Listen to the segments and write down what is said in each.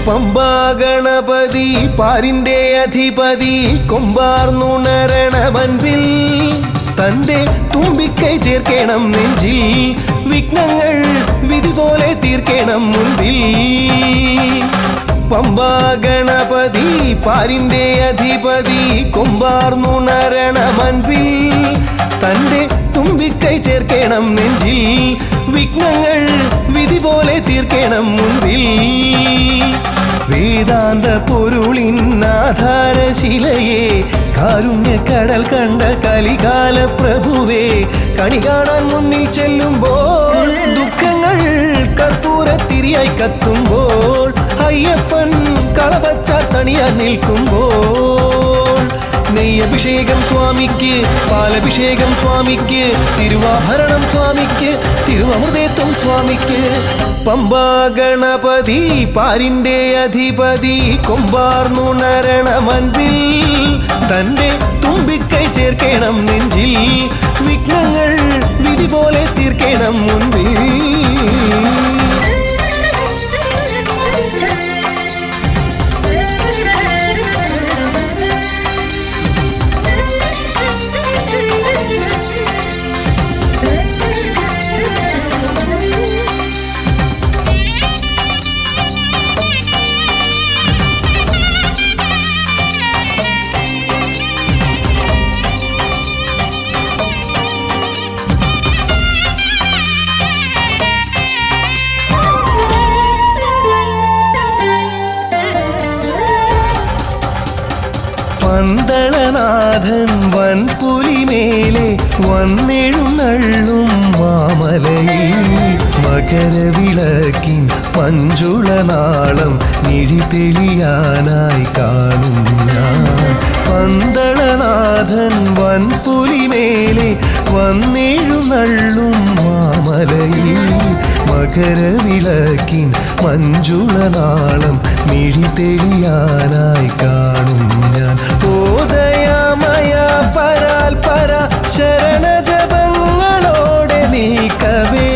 പമ്പാ ഗണപതി പാരിന്റെ അധിപതി കൊമ്പാർന്നുണരണ മൻപിൽ തന്റെ തുമ്പിക്കൈ ചേർക്കണം നെഞ്ചിൽ വിഘ്നങ്ങൾ വിധി പോലെ തീർക്കണം മുൻപിൽ പമ്പാ ഗണപതി പാരിന്റെ അധിപതി കൊമ്പാർന്നുണരണ മൻപിൽ തന്റെ തുമ്പിക്കൈ ചേർക്കണം നെഞ്ചിൽ വിഘ്നങ്ങൾ വിധി പോലെ തീർക്കണം മുൻപിൽ വേദാന്ത പൊരുളിൻ ആധാരശിലയെ കാരുണ്യക്കടൽ കണ്ട കലികാല പ്രഭുവേ കണി കാണാൻ മുന്നിൽ ചെല്ലുമ്പോൾ ദുഃഖങ്ങൾ കർപ്പൂരത്തിരിയായി കത്തുമ്പോൾ അയ്യപ്പൻ കളപച്ച തണിയാൻ നിൽക്കുമ്പോൾ നെയ്യഭിഷേകം സ്വാമിക്ക് പാലഭിഷേകം സ്വാമിക്ക് തിരുവാഭരണം സ്വാമിക്ക് തിരുവമൃതത്വം സ്വാമിക്ക് പമ്പാ ഗണപതി പാരിന്റെ അധിപതി കൊമ്പാർന്നുണരണ മൻപിൽ തന്റെ തുമ്പിക്കൈ ചേർക്കണം നെഞ്ചിൽ വിഘ്നങ്ങൾ വിധി പോലെ തീർക്കണം മുൻപിൽ പന്തളനാഥൻ വൻപുലിമേലെ വന്നെഴുന്നള്ളും മാമലയിൽ മകരവിളക്കിൻ പഞ്ചുളനാളം മിഴിതെളിയാനായി കാണും ഞാൻ പന്തളനാഥൻ വൻപുലിമേലെ വന്നെഴുന്നള്ളും മാമലയിൽ മകരവിളക്കിൻ മഞ്ജുളനാളം മിഴിതെളിയാനായി കാണും ഞാൻ ഓദയമയ പരാൽ പര ശരണജപങ്ങളോടെ നീക്കവേ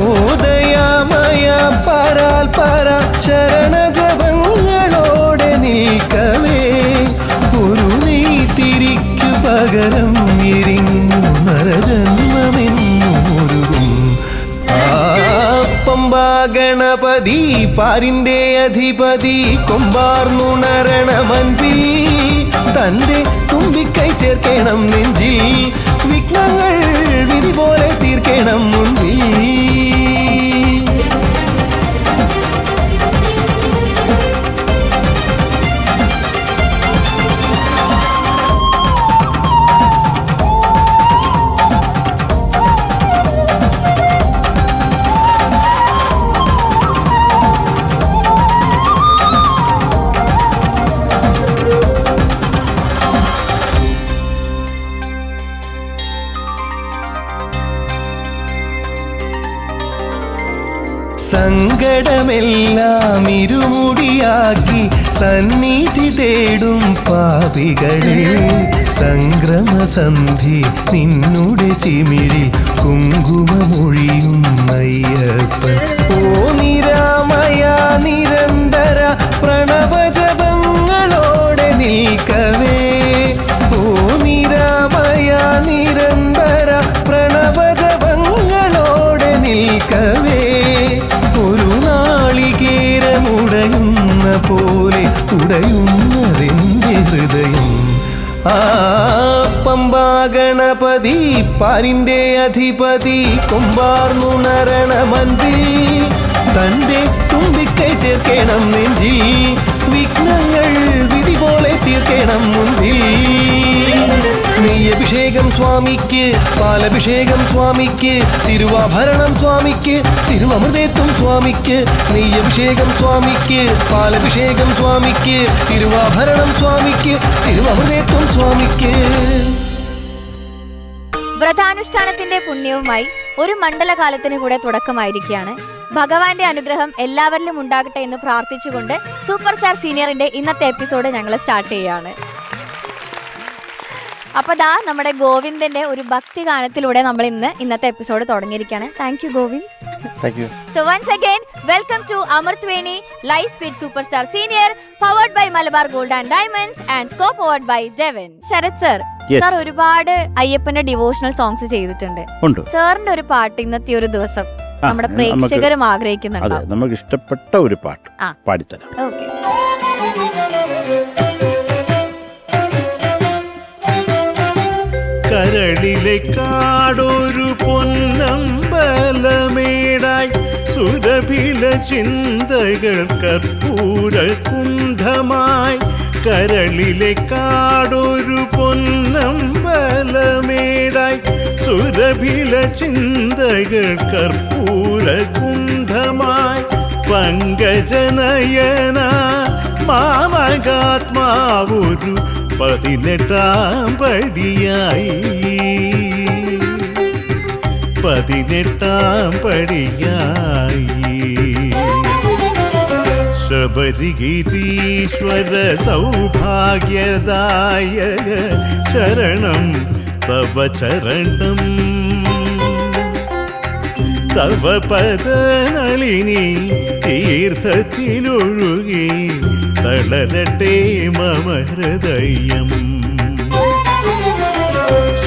ഓദയമയ പരാൽ പര ശരണജപങ്ങളോടെ നീക്കവേ ഒരു നീതിരിക്കു പകരം എരിഞ്ഞു നരജന്മമെന്നുരുകും പമ്പാ ഗണപതി പാരിന്റെ അധിപതി കൊമ്പാർന്നുണരണ മൻപിൽ തന്റെ തുമ്പിക്കൈ ചേർക്കണം നെഞ്ചിൽ വിഘ്നങ്ങൾ വിധി പോലെ തീർക്കണം മുൻപിൽ സങ്കടമെല്ലാം ഇരുമുടിയാക്കി സന്നിധി തേടും പാപികളെ സംക്രമസന്ധി നിന്നുടെ ചിമിഴിൽ കുങ്കുമമൊഴിയും അയ്യപ്പൻ ഓ നിരാമയ നിരന്തര പ്രണവജപങ്ങളോടെ നിൽക്കവേ ഓ നിരാമയ നിരന്തര പ്രണവജപങ്ങളോടെ നിൽക്കവേ ഒരു നാളികേരമുടയുന്ന പോലെ ഉടയുന്നതെന്റെ ഹൃദയം ആ പമ്പാ ഗണപതി പാരിന്റെ അധിപതി കൊമ്പാർന്നുണരണ മൻപിൽ തന്റെ തുമ്പിക്കൈ ചേർക്കണം നെഞ്ചിൽ വിഘ്നങ്ങൾ വിധി പോലെ തീർക്കണം മുൻപിൽ നെയ്യഭിഷേകം സ്വാമിക്ക് പാലഭിഷേകം സ്വാമിക്ക് തിരുവാഭരണം സ്വാമിക്ക് തിരുവമൃതത്വം സ്വാമിക്ക് നെയ്യഭിഷേകം സ്വാമിക്ക് പാലഭിഷേകം സ്വാമിക്ക് തിരുവാഭരണം സ്വാമിക്ക് തിരുവമൃതത്വം സ്വാമിക്ക് വ്രതാനുഷ്ഠാനത്തിന്റെ പുണ്യവുമായി ഒരു മണ്ഡലകാലത്തിന് കൂടെ തുടക്കമായിരിക്കുകയാണ്. ഭഗവാന്റെ അനുഗ്രഹം എല്ലാവരിലും ഉണ്ടാകട്ടെ എന്ന് പ്രാർത്ഥിച്ചുകൊണ്ട് സൂപ്പർ സ്റ്റാർ സീനിയറിന്റെ ഇന്നത്തെ എപ്പിസോഡ് ഞങ്ങൾ സ്റ്റാർട്ട് ചെയ്യുകയാണ്. അപ്പൊ ദാ നമ്മുടെ ഗോവിന്ദന്റെ ഒരു ഭക്തി ഗാനത്തിലൂടെ നമ്മൾ ഇന്നത്തെ എപ്പിസോഡ് തുടങ്ങിയിരിക്കുകയാണ്. Thank you Govind. So once again, welcome to Amarthweni Live Speed Superstar Senior, powered by Malabar Gold and Diamonds and co-powered by Devon. Sarath sir, sir ഒരുപാട് അയ്യപ്പന്റെ ഡിവോഷണൽ സോങ്സ് ചെയ്തിട്ടുണ്ട്. സാറിന്റെ ഒരു പാട്ട് ഇന്നത്തെ ഒരു ദിവസം നമ്മുടെ പ്രേക്ഷകരും ആഗ്രഹിക്കുന്നുണ്ട്. നമുക്ക് ഇഷ്ടപ്പെട്ട ഒരു പാട്ട് പാടിത്തരാം. ഓക്കെ. കരളിലെ കാടൊരു പൊന്നമ്പലമേടായി സുരഭില ചിന്തകൾ കർപ്പൂര കുണ്ഠമായി. കരളിലെ കാടൊരു പൊന്നമ്പലമേടായി സുരഭില ചിന്തകൾ കർപ്പൂര കുണ്ഠമായി. പങ്കജനയന മാമകാത്മാവൊരു 18ാം പടിയായി. 18ാം പടിയായി. ശബരിഗിരീശ്വര സൗഭാഗ്യദായക ശരണം തവ ചരണം. തവ പദനളിനി തീർത്ഥത്തിലൊഴുകി തളരട്ടെ മമ ഹൃദയം.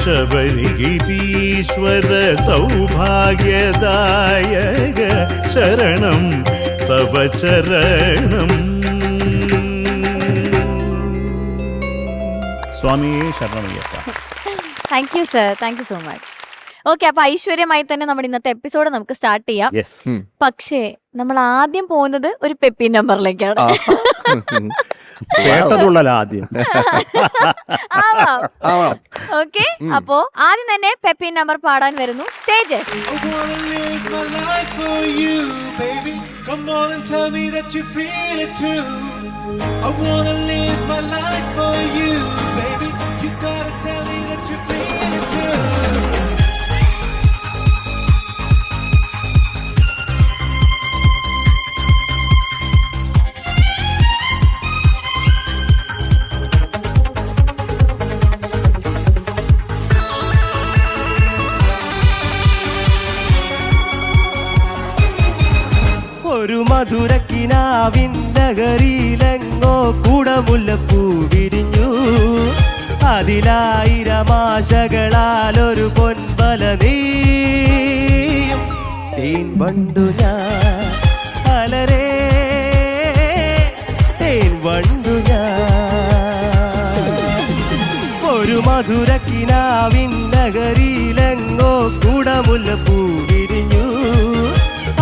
ശബരിഗിരീശ്വര സൗഭാഗ്യദായക ശരണം തവ ചരണം. സ്വാമിയെ ശരണമയ്യപ്പ. Thank you sir, thank you so much. Okay, അപ്പൊ ഐശ്വര്യമായി തന്നെ നമ്മുടെ ഇന്നത്തെ എപ്പിസോഡ് നമുക്ക് സ്റ്റാർട്ട് ചെയ്യാം. പക്ഷേ നമ്മൾ ആദ്യം പോകുന്നത് ഒരു പെപ്പി നമ്പറിലേക്കാണ്. ഓക്കെ, അപ്പോ ആദ്യം തന്നെ പെപ്പി നമ്പർ പാടാൻ വരുന്നു തേജസ്. ഒരു മധുരക്കിനാവിൻ നഗരിയിലെങ്ങോ കുടമുല്ലപ്പൂ വിരിഞ്ഞു. അതിലായിരമാശകളാൽ ഒരു പൊൻപല നീയും തേൻ വണ്ടു ഞാൻ അലരേ തേൻ വണ്ടു ഞാൻ. ഒരു മധുരക്കിനാവിൻ നഗരിയിലെങ്ങോ കുടമുല്ലപ്പൂ വിരിഞ്ഞു.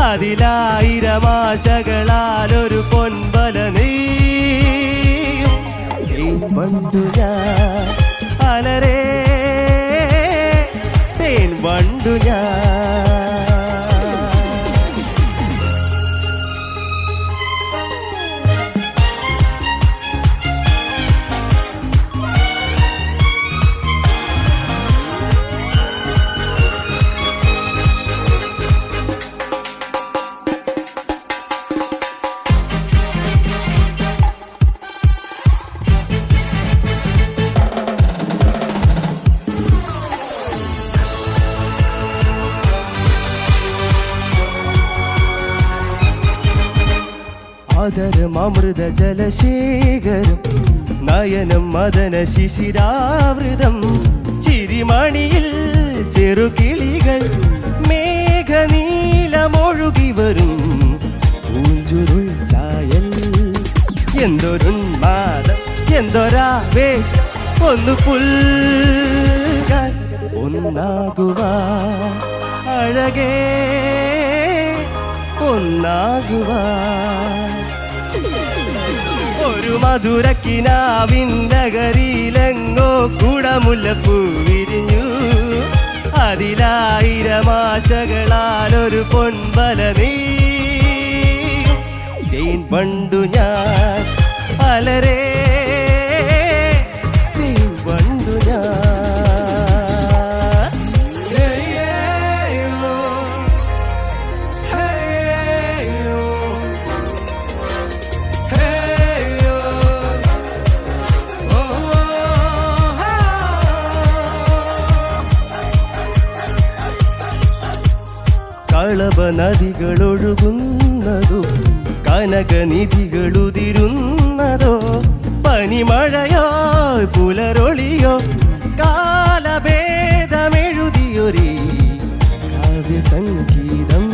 അതിലായിരമാശകളാൽ ഒരു പൊൻപല നീയും തേൻ വണ്ടു ഞാൻ അലരേ തേൻ വണ്ടു ഞാൻ. ആദരം അമൃത ജലശേഖരം നയനം മദന ശിശിരാവൃതം. ചിരിമണിയിൽ ചെറുകിളികൾ മേഘനീലമൊഴുകി വരും പൂഞ്ചുരുൾ ചായൽ. എന്തൊരുന്മാദം എന്തൊരാവേശം ഒന്ന് പുൽകാൻ ഒന്നാകുവാൻ അഴകേ ഒന്നാകുവാൻ. ഒരു മധുരക്കിനാവിൻ നഗരിയിലെങ്ങോ കുടമുല്ലപ്പൂ വിരിഞ്ഞു. അതിലായിരമാശകളാൽ ഒരു പൊൻപല നീയും തേൻ വണ്ടു ഞാൻ അലരേ തേൻ വണ്ടു ഞാൻ. നവനദികളൊഴുകുന്നതോ കനകനിധികളുതിരുന്നതോ പനിമഴയോ പുലരൊളിയോ കാലഭേദമെഴുതിയൊരീ കാവ്യസംഗീതം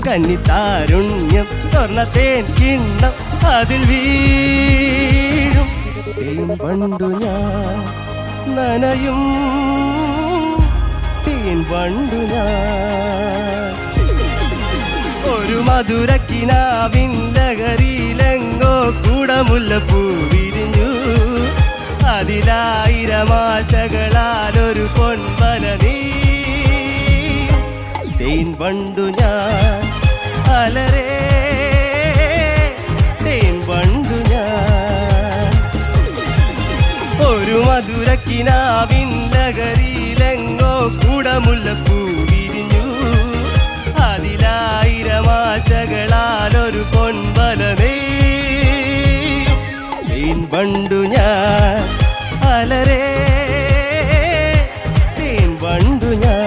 കന്നിത്താരുണ്യം സ്വർണ്ണത്തേൻ കിണ്ണം അതിൽ വീഴും തേൻ വണ്ടു ഞാൻ നനയും തേൻ വണ്ടു ഞാൻ ഒരു മധുരക്കിനാവിൻ ലഹരിയിലെങ്ങോ കുടമുല്ലപ്പൂ വിരിഞ്ഞു അതിലായിരമാശകളാലൊരു പൊൻവല നീ തേൻ വണ്ടു ഞാൻ അലരേ തേൻ വണ്ടു ഞാൻ ഒരു മധുരക്കിനാവിൻ ലഹരിയിലെങ്ങോ കുടമുല്ലപ്പൂ വിരിഞ്ഞു അതിലായിരമാശകളാലൊരു പൊൻവല നീ തേൻ വണ്ടു ഞാൻ അലരേ തേൻ വണ്ടു ഞാൻ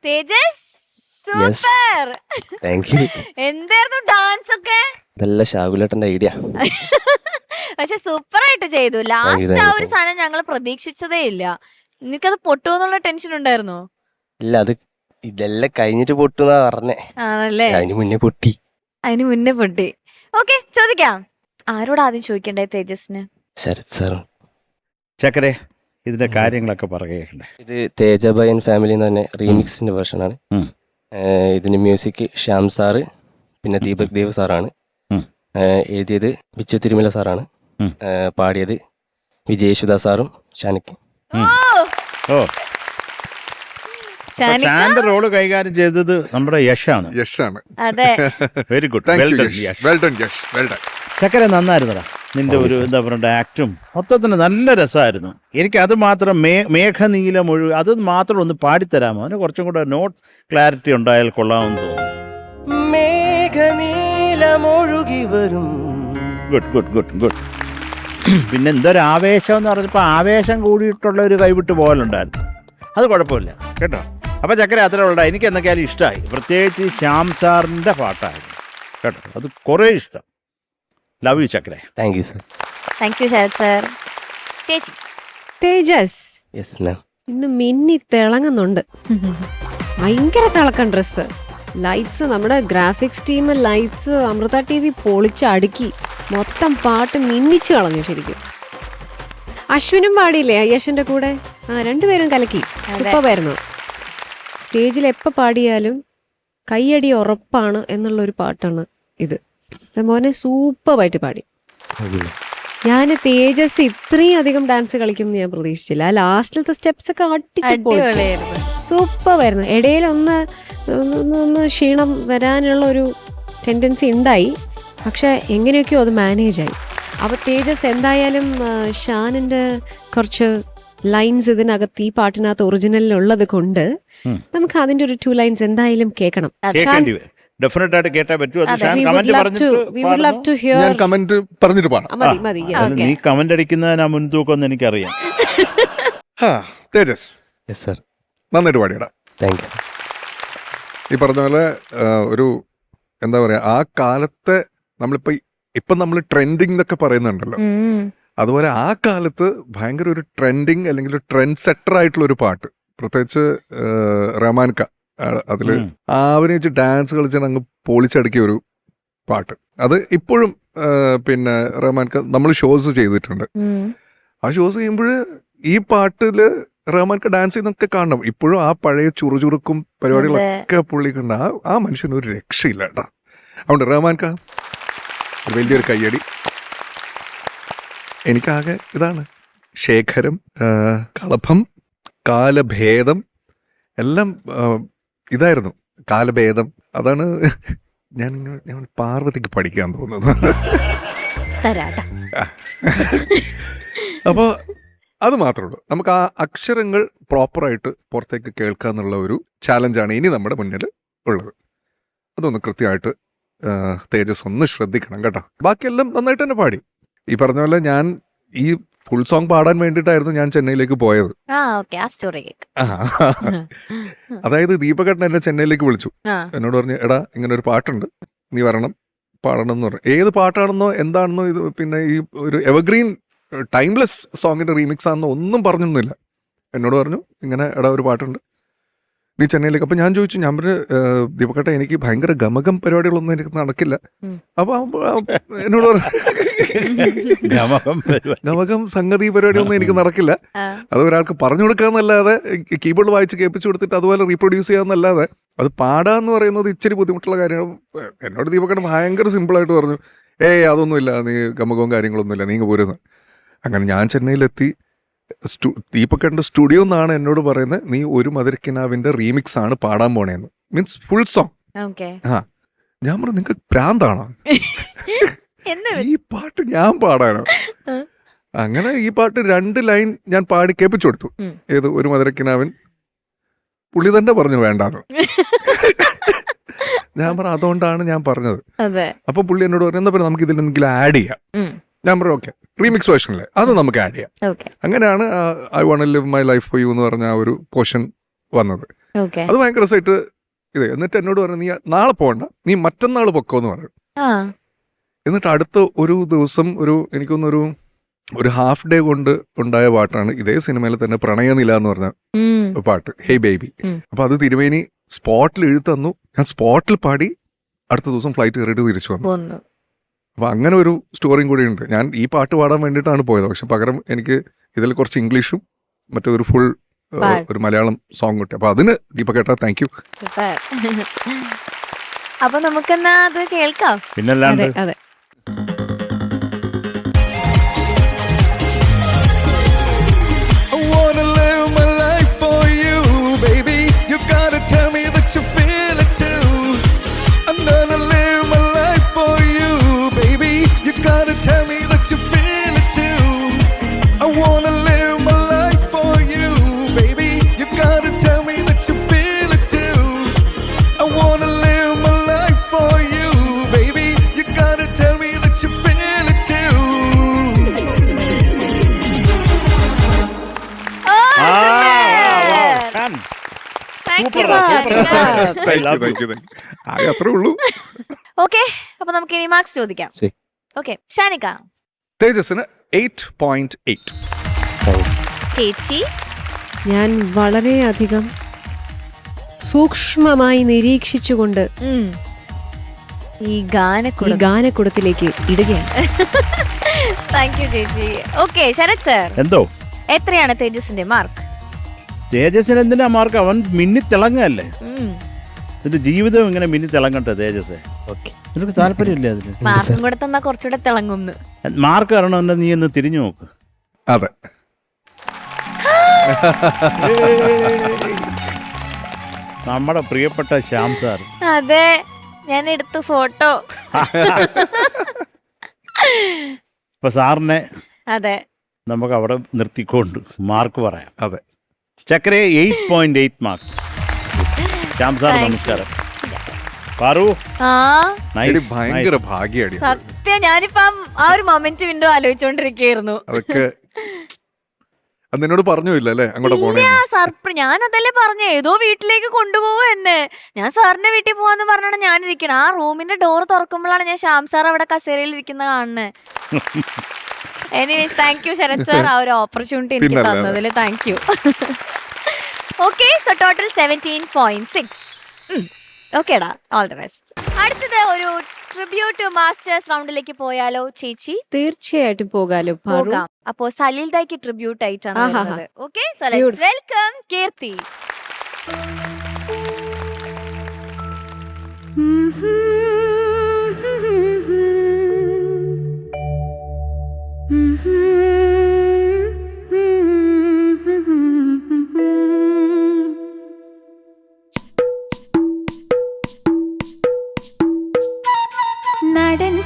തേജസ് സൂപ്പർ. Thank you. എന്തായിരുന്നു ഡാൻസ് ഒക്കെ? ഇതല്ല ശാകുലേട്ടന്റെ ഐഡിയ. പക്ഷെ സൂപ്പർ ആയിട്ട് ചെയ്തു. ലാസ്റ്റ് ആ ഒരു സാധനം ഞങ്ങൾ പ്രതീക്ഷിച്ചതേ ഇല്ല. നിനക്കത് പൊട്ടുമെന്നുള്ള ടെൻഷൻ ഉണ്ടായിരുന്നോ? ഇല്ല, അത് ഇതെല്ലാം കഴിഞ്ഞിട്ട് പൊട്ടുന്നാ പറഞ്ഞേ. ആണല്ലേ? അതിന് മുന്നേ പൊട്ടി. അതിന് മുന്നേ പൊട്ടി. ഓക്കെ, ചോദിക്കാം. ആരോട് ആദ്യം ചോദിക്കണ്ടേ തേജസിന്? ശരത് സാറും. ചക്കരെ ഇതിന്റെ കാര്യങ്ങളൊക്കെ പറയണ്ടേ? ഇത് തേജബയൻ ഫാമിലി എന്ന് തന്നെ റീമിക്സിന്റെ വേർഷനാണ്. ഇതിന് മ്യൂസിക് ശ്യാം സാറ്, പിന്നെ ദീപക് ദേവ് സാറാണ്. എഴുതിയത് ബിച്ചു തിരുമല സാറാണ്. പാടിയത് വിജയേശുദാസ് സാറും ഷാനിക്ക്. ഓ, ഷാന്റെ റോള് കൈകാര്യം ചെയ്തത് നമ്മുടെ യശാണ്. അതെ, വെരി ഗുഡ്. ചക്കര നന്നായിരുന്നടാ. നിന്റെ ഒരു എന്താ പറയുക ആക്ടും മൊത്തത്തിന് നല്ല രസമായിരുന്നു. എനിക്ക് അത് മാത്രം മേഘനീലം ഒഴുകി അത് മാത്രം ഒന്ന് പാടിത്തരാമോ? അതിന് കുറച്ചും കൂടെ നോട്ട് ക്ലാരിറ്റി ഉണ്ടായാൽ കൊള്ളാമെന്ന് തോന്നുന്നു. മേഘനീലമൊഴുകി വരും. Good good good good. പിന്നെ എന്തൊരു ആവേശം എന്ന് പറഞ്ഞപ്പോൾ ആവേശം കൂടിയിട്ടുള്ള ഒരു കൈവിട്ട് പോകലുണ്ടായിരുന്നു. അത് കുഴപ്പമില്ല കേട്ടോ. അപ്പോൾ ചക്കര അത്ര ഉള്ള എനിക്ക് എന്തൊക്കെയാലും ഇഷ്ടമായി. പ്രത്യേകിച്ച് ശ്യാം സാറിൻ്റെ പാട്ടായിരുന്നു കേട്ടോ. അത് കുറേ ഇഷ്ടം. ലവ് യു ചക്കര. Thank you sir. Thank you Sarath sir. ചേച്ചി തേജസ്, യെസ് മാം. ഇന്ന് മിന്നി തിളങ്ങുന്നുണ്ട്. ഭയങ്കര തിളക്കം ഡ്രസ്സ്. ലൈറ്റ്സ്, നമ്മുടെ graphics team lights Amrita TV പൊളിച്ച് അടുക്കി മൊത്തം പാട്ട് മിന്നിച്ചു കളഞ്ഞു ശരിക്കും. അശ്വിനും പാടിയില്ലേ യശന്റെ കൂടെ? രണ്ടുപേരും കലക്കി. സൂപ്പറായിരുന്നു. സ്റ്റേജിൽ എപ്പോൾ പാടിയാലും കയ്യടി ഉറപ്പാണ് എന്നുള്ളൊരു പാട്ടാണ് ഇത്. മോനെ സൂപ്പറായിട്ട് പാടി. ഞാൻ തേജസ് ഇത്രയും അധികം ഡാൻസ് കളിക്കും ഞാൻ പ്രതീക്ഷിച്ചില്ല. ആ ലാസ്റ്റിലത്തെ സ്റ്റെപ്സ് ഒക്കെ സൂപ്പറായിരുന്നു. ഇടയിലൊന്ന് ക്ഷീണം വരാനുള്ള ഒരു ടെൻഡൻസി ഉണ്ടായി, പക്ഷെ എങ്ങനെയൊക്കെയോ അത് മാനേജായി. അപ്പോൾ തേജസ് എന്തായാലും ഷാനിൻ്റെ കുറച്ച് ലൈൻസ് ഇതിനകത്ത് ഈ പാട്ടിനകത്ത് ഒറിജിനലിലുള്ളത് കൊണ്ട് നമുക്ക് അതിന്റെ ഒരു 2 ലൈൻസ് എന്തായാലും കേൾക്കണം. ഡെഫിനറ്റ് ആയിട്ട് കേട്ടാ പറ്റൂ. നീ കമന്റ് അടിക്കുന്നതിനാ മുൻതൂക്കം എനിക്കറിയാം. തേജസ് നന്നായിട്ട് പാടിയടാ. Thank you. ഈ പറഞ്ഞ പോലെ ഒരു എന്താ പറയാ, ആ കാലത്തെ ഇപ്പം നമ്മൾ ട്രെൻഡിങ് എന്നൊക്കെ പറയുന്നുണ്ടല്ലോ, അതുപോലെ ആ കാലത്ത് ഭയങ്കര ഒരു ട്രെൻഡിങ് അല്ലെങ്കിൽ ഒരു ട്രെൻഡ് സെറ്റർ ആയിട്ടുള്ള ഒരു പാട്ട്, പ്രത്യേകിച്ച് റഹ്മാൻക അതിൽ അഭിനയിച്ച് ഡാൻസ് കളിച്ചാൽ അങ്ങ് പൊളിച്ചടുക്കിയ ഒരു പാട്ട്. അത് ഇപ്പോഴും പിന്നെ റഹ്മാൻക നമ്മൾ ഷോസ് ചെയ്തിട്ടുണ്ട്. ആ ഷോസ് ചെയ്യുമ്പോൾ ഈ പാട്ടില് റഹ്മാൻക ഡാൻസ് ചെയ്യുന്നൊക്കെ കാണണം. ഇപ്പോഴും ആ പഴയ ചുറുചുറുക്കും പരിപാടികളൊക്കെ പുള്ളി കണ്ട ആ മനുഷ്യന് ഒരു രക്ഷയില്ല കേട്ടാ. അതുകൊണ്ട് റഹ്മാൻക വലിയൊരു കയ്യടി. എനിക്കാകെ ഇതാണ് ശേഖരം, കളഭം, കാലഭേദം എല്ലാം ഇതായിരുന്നു. കാലഭേദം അതാണ് ഞാൻ പാർവതിക്ക് പഠിക്കാൻ തോന്നുന്നത്. അപ്പോൾ അത് മാത്രമേ ഉള്ളൂ. നമുക്ക് ആ അക്ഷരങ്ങൾ പ്രോപ്പറായിട്ട് പുറത്തേക്ക് കേൾക്കാന്നുള്ള ഒരു ചാലഞ്ചാണ് ഇനി നമ്മുടെ മുന്നിൽ ഉള്ളത്. അതൊന്ന് കൃത്യമായിട്ട് തേജസ് ഒന്ന് ശ്രദ്ധിക്കണം കേട്ടോ. ബാക്കിയെല്ലാം നന്നായിട്ട് തന്നെ പാടി. ഈ പറഞ്ഞ പോലെ ഞാൻ ഈ ഫുൾ സോങ് പാടാൻ വേണ്ടിയിട്ടായിരുന്നു ഞാൻ ചെന്നൈയിലേക്ക് പോയത്. അതായത് ദീപകേട്ടൻ എന്നെ ചെന്നൈയിലേക്ക് വിളിച്ചു. എന്നോട് പറഞ്ഞു, എടാ ഇങ്ങനെ ഒരു പാട്ടുണ്ട്, നീ വരണം പാടണം എന്ന് പറഞ്ഞു. ഏത് പാട്ടാണെന്നോ എന്താണെന്നോ ഇത് പിന്നെ ഈ ഒരു എവർഗ്രീൻ ടൈംലെസ് സോങ്ങിന്റെ റീമിക്സ് ആണെന്നോ ഒന്നും പറഞ്ഞൊന്നുമില്ല. എന്നോട് പറഞ്ഞു ഇങ്ങനെ എടാ ഒരു പാട്ടുണ്ട്, നീ ചെന്നൈയിലേക്ക്. അപ്പൊ ഞാൻ ചോദിച്ചു, ഞാൻ പറഞ്ഞു ദീപകേട്ട എനിക്ക് ഭയങ്കര ഗമകം പരിപാടികളൊന്നും എനിക്ക് നടക്കില്ല. അപ്പൊ എന്നോട് പറഞ്ഞു ഗമകം സംഗതി പരിപാടിയൊന്നും എനിക്ക് നടക്കില്ല. അത് ഒരാൾക്ക് പറഞ്ഞു കൊടുക്കാന്നല്ലാതെ കീബോർഡ് വായിച്ച് കേൾപ്പിച്ചു കൊടുത്തിട്ട് അതുപോലെ റീപ്രൊഡ്യൂസ് ചെയ്യാന്നല്ലാതെ അത് പാടാന്ന് പറയുന്നത് ഇച്ചിരി ബുദ്ധിമുട്ടുള്ള കാര്യമാണ്. എന്നോട് ദീപകേട്ടൻ ഭയങ്കര സിമ്പിളായിട്ട് പറഞ്ഞു, അതൊന്നുമില്ല, നീ ഗമകവും കാര്യങ്ങളൊന്നുമില്ല, നീ പോരുന്നു. അങ്ങനെ ഞാൻ ചെന്നൈയിലെത്തി. ദീപകേട്ടൻ്റെ സ്റ്റുഡിയോ എന്നാണ് എന്നോട് പറയുന്നത്, നീ ഒരു മധുരക്കിനാവിന്റെ റീമിക്സ് ആണ് പാടാൻ പോണേന്ന്, മീൻസ് ഫുൾ സോങ്. ഞാൻ പറഞ്ഞു നിങ്ങൾക്ക് ഭ്രാന്താണോ, ഈ പാട്ട് ഞാൻ പാടാനോ? അങ്ങനെ ഈ പാട്ട് 2 ലൈൻ ഞാൻ പാടി കേൾപ്പിച്ചു കൊടുത്തു. ഏത് ഒരു മധുരക്കിനാവിൻ. പുള്ളി തന്നെ പറഞ്ഞു വേണ്ടാന്ന്. ഞാൻ പറഞ്ഞു അതുകൊണ്ടാണ് ഞാൻ പറഞ്ഞത്. അപ്പൊ പുള്ളി എന്നോട് പറഞ്ഞു എന്നാ നമുക്ക് ഇതിൽ എന്തെങ്കിലും ആഡ് ചെയ്യാം. ഞാൻ പറഞ്ഞു ഓക്കെ, റീമിക്സ് വേർഷനിലെ അത് നമുക്ക് ആഡ് ചെയ്യാം. അങ്ങനെയാണ് I want to live my life for you എന്ന് പറഞ്ഞ ആ ഒരു പോർഷൻ വന്നത്. അത് ഭയങ്കര രസമായിട്ട് ഇത്. എന്നിട്ട് എന്നോട് പറഞ്ഞു, നീ നാളെ പോകണ്ട, നീ മറ്റന്നാൾ പൊക്കോന്ന് പറഞ്ഞു. എന്നിട്ട് അടുത്ത ഒരു ദിവസം എനിക്കൊന്നൊരു ഹാഫ് ഡേ കൊണ്ട് ഉണ്ടായ പാട്ടാണ് ഇതേ സിനിമയിൽ തന്നെ പ്രണയനില എന്ന് പറഞ്ഞ പാട്ട്, ഹേ ബേബി. അപ്പൊ അത് തിരുമേനി സ്പോട്ടിൽ എഴുതന്നു. ഞാൻ സ്പോട്ടിൽ പാടി അടുത്ത ദിവസം ഫ്ലൈറ്റ് കയറിയിട്ട് തിരിച്ചു വന്നു. അപ്പൊ അങ്ങനെ ഒരു സ്റ്റോറിയും കൂടി ഉണ്ട്. ഞാൻ ഈ പാട്ട് പാടാൻ വേണ്ടിയിട്ടാണ് പോയത്, പക്ഷെ പകരം എനിക്ക് ഇതിൽ കുറച്ച് ഇംഗ്ലീഷും മറ്റൊരു ഫുൾ ഒരു മലയാളം സോങ് കിട്ടി. അപ്പൊ അതിന് ദീപകേട്ടാ താങ്ക് യു. അപ്പൊ നമുക്കെന്നാ അത് കേൾക്കാം. പിന്നല്ലാണ്ട് അതെ. അത്രേ ഉള്ളൂ. ഓക്കെ, അപ്പൊ നമുക്ക് ഇനി മാർക്സ് ചോദിക്കാം. ഓക്കെ, ഷാനിക. തേജസിന് 8.8. ചേച്ചി? ഞാൻ വളരെയധികം സൂക്ഷ്മമായി നിരീക്ഷിച്ചുകൊണ്ട് ഈ ഗാനക്കുടത്തിലേക്ക് ഇടുകയാണ്. താങ്ക് യു ചേച്ചി. ഓക്കെ, ശരത് സർ, എന്തോ എത്രയാണ് തേജസിന്റെ മാർക്ക്? തേജസിന് എന്തിനാ മാർക്ക്? അവൻ മിന്നി തിളങ്ങല്ലേ. നിന്റെ ജീവിതം ഇങ്ങനെ മിന്നി തിളങ്ങട്ടെ തേജസ്. നിനക്ക് താല്പര്യമില്ലേ അതിന്? മാർക്കും കൂടെ തന്നാ കുറച്ചുകൂടെ തിളങ്ങുന്നു. മാർക്ക് അറിയണമെന്ന് നീ ഒന്ന് തിരിഞ്ഞു നോക്ക്. അതെ, നമ്മുടെ പ്രിയപ്പെട്ട ശ്യാം സാർ. അതെ, ഞാൻ എടുത്തു ഫോട്ടോ. ഇപ്പൊ സാറിനെ അതെ നമുക്ക് അവിടെ നിർത്തിക്കൊണ്ട് മാർക്ക് പറയാം. അതെ, ചക്കരെ 8.8 മാർക്സ്. ശ്യാം സാർ നമസ്കാരം. പാറു ഭയങ്കര ഭാഗ്യടി. സത്യം, ഞാനിപ്പോ ആ ഒരു മൊമെന്റ് വിൻഡോ ആലോചിച്ചോണ്ടിരിക്കുകയായിരുന്നു. അതൊക്കെ നിന്നോട് പറഞ്ഞില്ല അല്ലേ അങ്ങോട്ട് പോണേ? ഞാൻ അതല്ലേ പറഞ്ഞ, ഏതോ വീട്ടിലേക്ക് കൊണ്ടുപോകും എന്നെ. ഞാൻ സാറിന്റെ വീട്ടിൽ പോവാന്ന് പറഞ്ഞാണ് ഞാനിരിക്കണം. ആ റൂമിന്റെ ഡോർ തുറക്കുമ്പോഴാണ് ഞാൻ ശ്യാം സാർ അവിടെ കസേരയിൽ ഇരിക്കുന്ന കാണുന്നത്. Anyways, thank you Sarath sir, ആ ഒരു ഓപ്പർച്യൂണിറ്റി എനിക്ക് തന്നതിൽ thank you. Okay, so total 17.6. ഓക്കേടാ, ഓൾ ദി ബെസ്റ്റ്. അടുത്തത് ഒരു ട്രിബ്യൂട്ട് മാസ്റ്റേഴ്സ് റൗണ്ടിലേക്ക് പോയാലോ ചേച്ചി? തീർച്ചയായിട്ടും പോകാലോ. പോകാം. അപ്പോ സലീൽ ദായ്ക്ക് ട്രിബ്യൂട്ട് ആയിട്ടാണ് വരുന്നത്. ഓക്കെ, സോ ലെറ്റ്സ് വെൽക്കം കീർത്തി.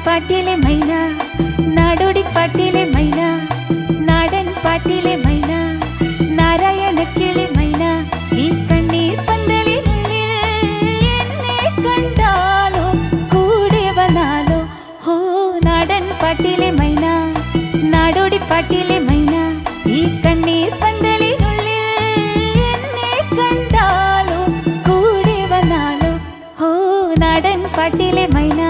പാട്ടിലെ മൈന, നാടോടി പാട്ടിലെ മൈന, നാടൻ പാട്ടിലെ മൈന, നാരായണ കിളി മൈന, ഈ കണ്ണീർ പന്തലിനുള്ളിൽ എന്നെ കണ്ടാലോ കൂടെ വന്നാലോ. ഹോ നാടൻ പാട്ടിലെ മൈന, നാടോടി പാട്ടിലെ മൈന, ഈ കണ്ണീർ പന്തലിനുള്ളിൽ എന്നെ കണ്ടാലോ കൂടെ വന്നാലോ. ഹോ നാടൻ പാട്ടിലെ മൈന.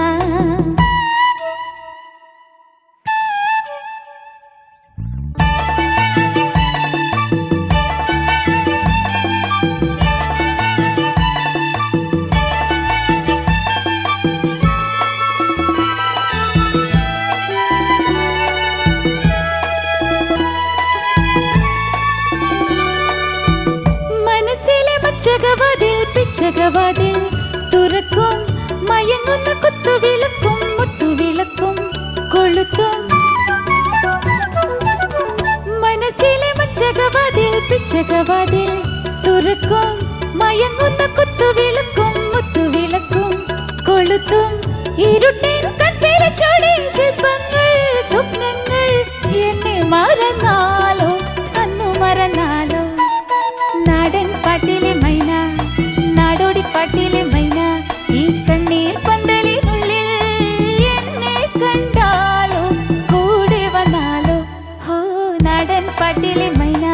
മനസ്സിലെ മച്ചകവാതിൽ പിച്ചകവാതിൽ തുറക്കും, മയങ്ങുന്ന കുത്തുവിളക്കും മുത്തുവിളക്കും കൊളുത്തും. മനസ്സിലെ മച്ചകവാതിൽ പിച്ചകവാതിൽ തുറക്കും, മയങ്ങുന്ന കുത്തുവിളക്കും മുത്തുവിളക്കും കൊളുത്തും. ഇരുട്ടിൻ കൺപിലെ ചോടി ശില്പങ്ങൾ സ്വപ്നങ്ങൾ എന്നെ മറന്നാലോ അന്നു മറന്നാലോ. നാടൻ പാട്ടിലെ മൈന, നാടോടി പാട്ടിലെ മൈന, ഈ കണ്ണീർ പന്തലിനുള്ളിൽ എന്നെ കണ്ടാലോ കൂടെ വന്നാലോ. ഹോ നാടൻ പാട്ടിലെ മൈന.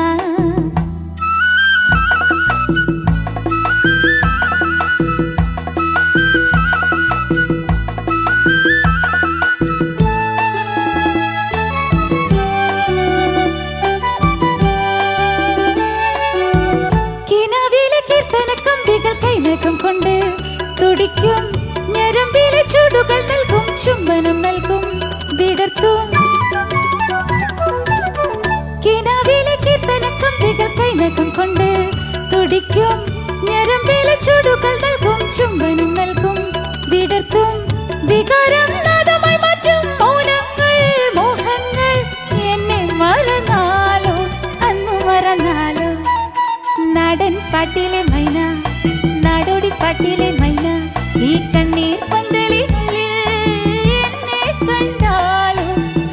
കിനാവിലെ കീർത്തന കമ്പികൾ കൈനകം കൊണ്ട് തുടിക്കും, ഞരമ്പിലെ ചൂടുകൾ നൽകും, ചുംബനം നൽകും, വിടർത്തും. കിനാവിലെ കീർത്തന കമ്പികൾ കൈനകം കൊണ്ട് തുടിക്കും, ഞരമ്പിലെ ചൂടുകൾ നൽകും, ചുംബനം നൽകും, വിടർത്തും. വികാരം നാദമായി മാറ്റും മൗനങ്ങൾ മോഹങ്ങൾ എന്നെ മറന്നാലോ അന്നു മറന്നാലോ. നാടൻ പാട്ടിലെ മൈന, നാടോടി പാട്ടിലെ മൈന, ഈ കണ്ണീർ പന്തലിനുള്ളിൽ എന്നെ കണ്ടാലോ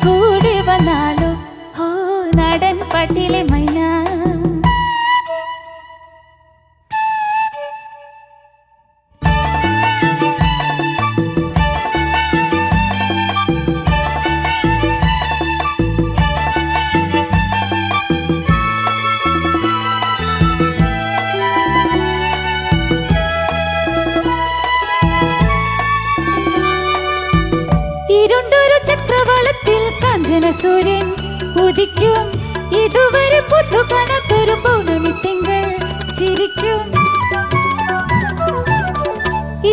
കൂടെ വന്നാലോ. ഹോ നാടൻ പാട്ടിലെ മൈന. ഇരുണ്ടൊരു ചക്രവാളത്തിൽ കാഞ്ചന സൂര്യൻ ഉദിക്കും, ഇതുവരെ പുതു കാണാത്തൊരു പൗർണമി തിങ്കൾ ചിരിക്കും.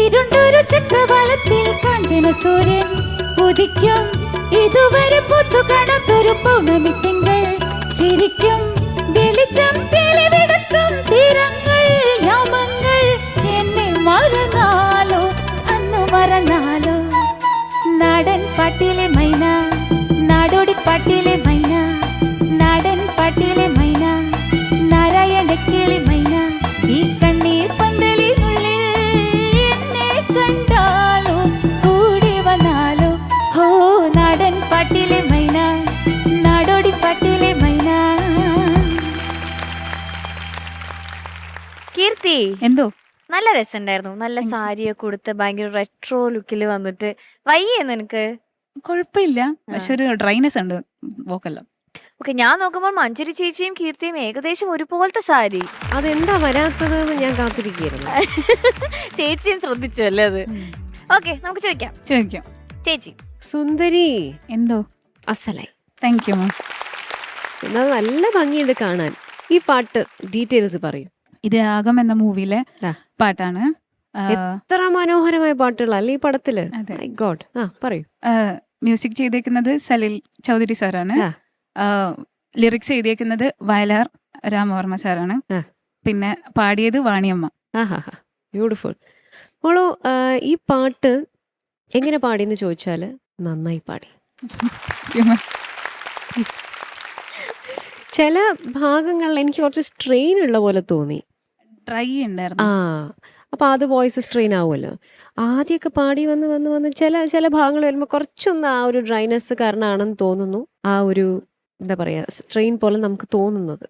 ഇരുണ്ടൊരു ചക്രവാളത്തിൽ കാഞ്ചന സൂര്യൻ ഉദിക്കും, ഇതുവരെ പുതു കാണാത്തൊരു പൗർണമി തിങ്കൾ ചിരിക്കും. വെളിച്ചം തെളിവെടുക്കും തീരങ്ങൾ യാമങ്ങൾ എന്നെ മറന്നാലോ അന്നു മറന്നാലോ. നാടൻ പാട്ടിലെ മൈന, നാടോടി പാട്ടിലെ മൈന, നാടൻ പാട്ടിലെ മൈന, നാരായണ കിളി മൈന, ഈ കണ്ണീർ പന്തലിനുള്ളിൽ എന്നെ കണ്ടാലോ കൂടെ വന്നാലോ. ഹോ നാടൻ പാട്ടിലെ മൈന, നാടോടി പാട്ടിലെ മൈന. കീർത്തി, എന്തോ നല്ല രസമുണ്ടായിരുന്നു. നല്ല സാരിയൊക്കെ ഉടുത്ത് ഭയങ്കര റെട്രോ ലുക്കിൽ വന്നിട്ട്. വയ്യേ നിനക്ക്? കുഴപ്പമില്ല, പക്ഷെ ഒരു ഡ്രൈനെസ് ഉണ്ട് വോക്കെല്ലാം. ഓക്കെ, ഞാൻ നോക്കുമ്പോൾ മഞ്ജരി ചേച്ചിയും കീർത്തിയും ഏകദേശം ഒരുപോലത്തെ സാരി. അതെന്താ വരാത്തത് എന്ന് ഞാൻ കാത്തിരിക്കുകയായിരുന്നു. ചേച്ചിയും ശ്രദ്ധിച്ചു അല്ലേ അത്? ഓക്കെ, നമുക്ക് ചോദിക്കാം. ചോദിക്കാം. ചേച്ചി സുന്ദരി, എന്തോ അസലായി. താങ്ക് യു മാം. എന്നാൽ നല്ല ഭംഗിയുണ്ട് കാണാൻ. ഈ പാട്ട് ഡീറ്റെയിൽസ് പറയൂ. ഇത് രാഗം എന്ന മൂവിയിലെ പാട്ടാണ്. എത്ര മനോഹരമായ പാട്ടുകളല്ലേ ഈ പടത്തില്. അതെ. My God. പറയൂ. മ്യൂസിക് ചെയ്തേക്കുന്നത് സലിൽ ചൗധരി സാറാണ്. ലിറിക്സ് എഴുതിയേക്കുന്നത് വയലാർ രാമവർമ്മ സാറാണ്. പിന്നെ പാടിയത് വാണിയമ്മ. ബ്യൂട്ടിഫുൾ. മോളോ, ഈ പാട്ട് എങ്ങനെ പാടിയെന്ന് ചോദിച്ചാല് നന്നായി പാടി. ചില ഭാഗങ്ങളിൽ എനിക്ക് കുറച്ച് സ്ട്രെയിൻ ഉള്ള പോലെ തോന്നി. ഡ്രൈ ഉണ്ടായിരുന്നു. അപ്പോൾ അത് വോയിസ് സ്ട്രെയിൻ ആവുമല്ലോ. ആദ്യമൊക്കെ പാടി വന്ന് ചില ഭാഗങ്ങൾ വരുമ്പോൾ കുറച്ചൊന്ന് ആ ഒരു ഡ്രൈനെസ് കാരണമാണെന്ന് തോന്നുന്നു. ആ ഒരു എന്താ പറയുക സ്ട്രെയിൻ പോലെ നമുക്ക് തോന്നുന്നത്.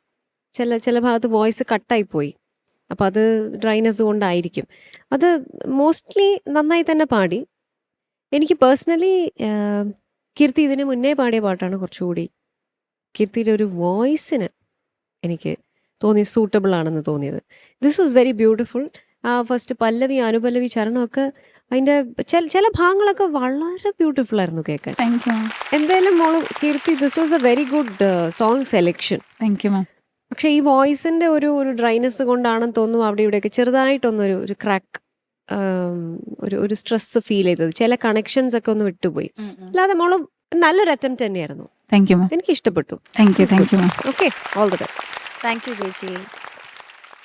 ചില ഭാഗത്ത് വോയിസ് കട്ടായി പോയി. അപ്പോൾ അത് ഡ്രൈനെസ് കൊണ്ടായിരിക്കും. അത് മോസ്റ്റ്ലി നന്നായി തന്നെ പാടി. എനിക്ക് പേഴ്സണലി കീർത്തി ഇതിന് മുന്നേ പാടിയ പാട്ടാണ് കുറച്ചുകൂടി കീർത്തിയുടെ ഒരു വോയിസിന് എനിക്ക് തോന്നി സൂട്ടബിൾ ആണെന്ന് തോന്നിയത്. This was very beautiful. ആ ഫസ്റ്റ് പല്ലവി അനുപല്ലവി ചരണമൊക്കെ അതിൻ്റെ ചില ഭാഗങ്ങളൊക്കെ വളരെ ബ്യൂട്ടിഫുൾ ആയിരുന്നു കേൾക്കാൻ. Thank you ma'am. എന്തായാലും മോള് Keerthi this was a very good song selection. Thank you ma'am. പക്ഷെ ഈ വോയിസിൻ്റെ ഒരു ഡ്രൈനെസ് കൊണ്ടാണെന്ന് തോന്നുന്നു അവിടെ ഇവിടെയൊക്കെ ചെറുതായിട്ടൊന്നൊരു ക്രാക്ക്, ഒരു സ്ട്രെസ് ഫീൽ ചെയ്തത്. ചില കണക്ഷൻസ് ഒക്കെ ഒന്ന് വിട്ടുപോയി. അല്ലാതെ മോള് നല്ലൊരു അറ്റംപ്റ്റ് തന്നെയായിരുന്നു. താങ്ക് യു മാം. എനിക്ക് ഇഷ്ടപ്പെട്ടു. Thank you ma'am. Okay, all the best. Thank you ചേച്ചി.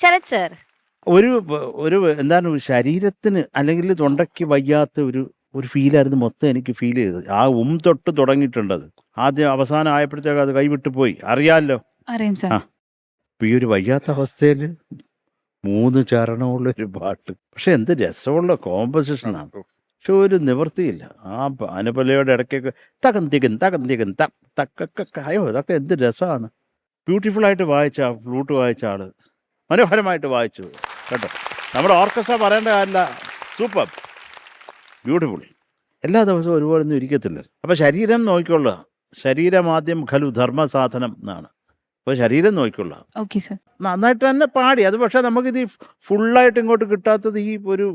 ശരത് സർ, ഒരു എന്താണ് ശരീരത്തിന് അല്ലെങ്കിൽ തൊണ്ടയ്ക്ക് വയ്യാത്ത ഒരു ഫീലായിരുന്നു മൊത്തം എനിക്ക് ഫീൽ ചെയ്തത്. ആ തൊട്ട് തുടങ്ങിയിട്ടുണ്ടത് ആദ്യം അവസാനം ആയപ്പോഴത്തേക്ക് അത് കൈവിട്ട് പോയി. അറിയാമല്ലോ. അറിയാം സാർ. ഇപ്പം ഈ ഒരു വയ്യാത്ത അവസ്ഥയിൽ 3 ചരണമുള്ളൊരു പാട്ട്, പക്ഷെ എന്ത് രസമുള്ള കോമ്പസിഷനാണ്. പക്ഷെ ഒരു നിവൃത്തിയില്ല. ആ അനുപല്ലയുടെ ഇടയ്ക്കൊക്കെ തകം തക്കൊക്കെ അയ്യോ ഇതൊക്കെ എന്ത് രസമാണ്. ബ്യൂട്ടിഫുള്ളായിട്ട് വായിച്ച ഫ്ലൂട്ട് വായിച്ച ആള് മനോഹരമായിട്ട് വായിച്ചു കേട്ടോ. നമ്മുടെ ഓർക്കസ്ട്ര പറയേണ്ട കാര്യമില്ല, സൂപ്പർ ബ്യൂട്ടിഫുൾ. എല്ലാ ദിവസവും ഒരുപോലെ ഒന്നും ഇരിക്കത്തില്ല. അപ്പം ശരീരം നോക്കിക്കൊള്ളുക. ശരീരമാദ്യം ഖലു ധർമ്മസാധനം എന്നാണ്. അപ്പോൾ ശരീരം നോക്കിക്കൊള്ളുക. Okay sir. നന്നായിട്ട് തന്നെ പാടി. അത് പക്ഷേ നമുക്കിത് ഫുള്ളായിട്ട് ഇങ്ങോട്ട് കിട്ടാത്തത് ഈ ഒരു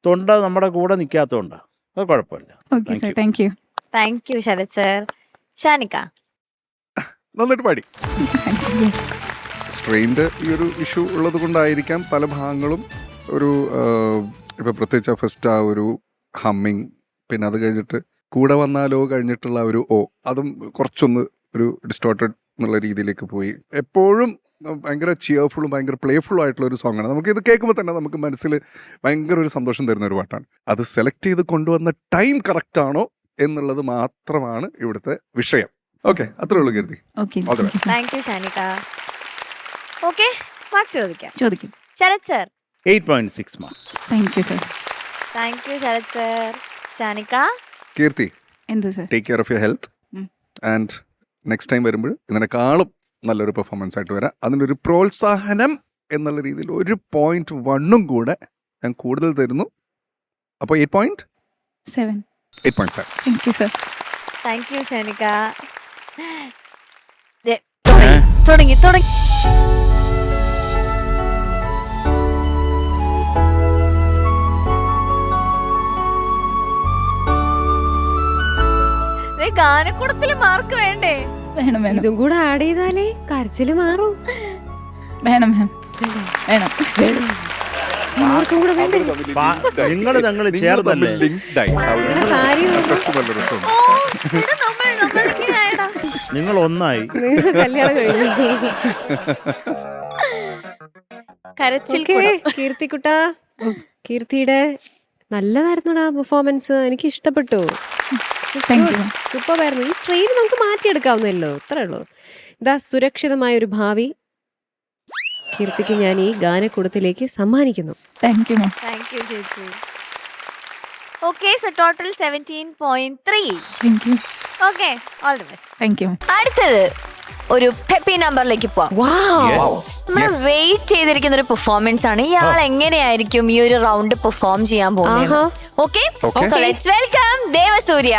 തൊണ്ട നമ്മുടെ കൂടെ നിൽക്കാത്തതുകൊണ്ടാണ്. അത് കുഴപ്പമില്ല. Okay sir. Thank you. Thank you Sarath sir. Shanika, നന്നായിട്ട് പാടി. സ്ട്രെയിൻ്റെ ഈ ഒരു ഇഷ്യൂ ഉള്ളത് കൊണ്ടായിരിക്കാം പല ഭാഗങ്ങളും ഒരു ഇപ്പം പ്രത്യേകിച്ച് ഫസ്റ്റ് ആ ഒരു ഹമ്മിങ്, പിന്നെ അത് കഴിഞ്ഞിട്ട് കൂടെ വന്നാലോ കഴിഞ്ഞിട്ടുള്ള ഒരു അതും കുറച്ചൊന്ന് ഒരു ഡിസ്റ്റോർട്ടഡ് എന്നുള്ള രീതിയിലേക്ക് പോയി. എപ്പോഴും ഭയങ്കര ചിയർഫുള്ളും ഭയങ്കര പ്ലേഫുള്ളും ആയിട്ടുള്ള ഒരു സോങ്ങാണ്. നമുക്കിത് കേൾക്കുമ്പോൾ തന്നെ നമുക്ക് മനസ്സിൽ ഭയങ്കര ഒരു സന്തോഷം തരുന്ന ഒരു പാട്ടാണ്. അത് സെലക്ട് ചെയ്ത് കൊണ്ടുവന്ന ടൈം കറക്റ്റ് ആണോ എന്നുള്ളത് മാത്രമാണ് ഇവിടുത്തെ വിഷയം. ഓക്കെ, അത്രേ ഉള്ളൂ Keerthi. Thank you Shanika. Okay, marks ചോദിക്കും. Sarath sir 8.6 marks. Thank you sir. Thank you Sarath sir. Shanika, Keerthi, എന്തു sir? Take care of your health and next time വരുമ്പോൾ ഇതിനേക്കാളും നല്ലൊരു പെർഫോമൻസ് ആയിട്ട് വരാം. അതിനൊരു പ്രോത്സാഹനം എന്നുള്ള രീതിയിൽ 1.1 കൂടെ ഞാൻ കൂടുതൽ തരുന്നു. അപ്പോൾ 8.7. 8.7. Thank you sir. Thank you Shanika. തുടങ്ങി ഗാനക്കൂടത്തില് മാർക്ക് വേണ്ടേ? വേണം. ഇതും കൂടെ ആഡ് ചെയ്താലേ കരച്ചില് മാറും. വേണം. മാർക്കും കൂടെ വേണ്ടേ? നിങ്ങൾ ചേർന്നല്ലേ സാരി നിങ്ങൾ ഒന്നായി. കല്യാണം കഴിഞ്ഞു. കരച്ചിൽ. കീർത്തിക്കുട്ട, കീർത്തിയുടെ നല്ലതായിരുന്നുടാ പെർഫോമൻസ്. എനിക്ക് ഇഷ്ടപ്പെട്ടു. സൂപ്പറായിരുന്നു. ഈ സ്ട്രെയിൻ നമുക്ക് മാറ്റിയെടുക്കാവുന്നല്ലോ, അത്രേ ഉള്ളൂ. ഇതാ സുരക്ഷിതമായ ഒരു ഭാവി കീർത്തിക്ക് ഞാൻ ഈ ഗാനക്കൂടത്തിലേക്ക് സമ്മാനിക്കുന്നു. Thank you ma'am. Thank you ചേച്ചി. Okay, so total 17.3. Thank you. Okay, all the best. Thank you. അടുത്തത് ഒരു പെപ്പി നമ്പറിലേക്ക് പോവാം. നമ്മൾ വെയിറ്റ് ചെയ്തിരിക്കുന്ന ഒരു പെർഫോമൻസ് ആണ്. ഇയാൾ എങ്ങനെയായിരിക്കും ഈ ഒരു റൗണ്ട് പെർഫോം ചെയ്യാൻ പോകുന്നത്? Okay, so let's welcome Devasurya.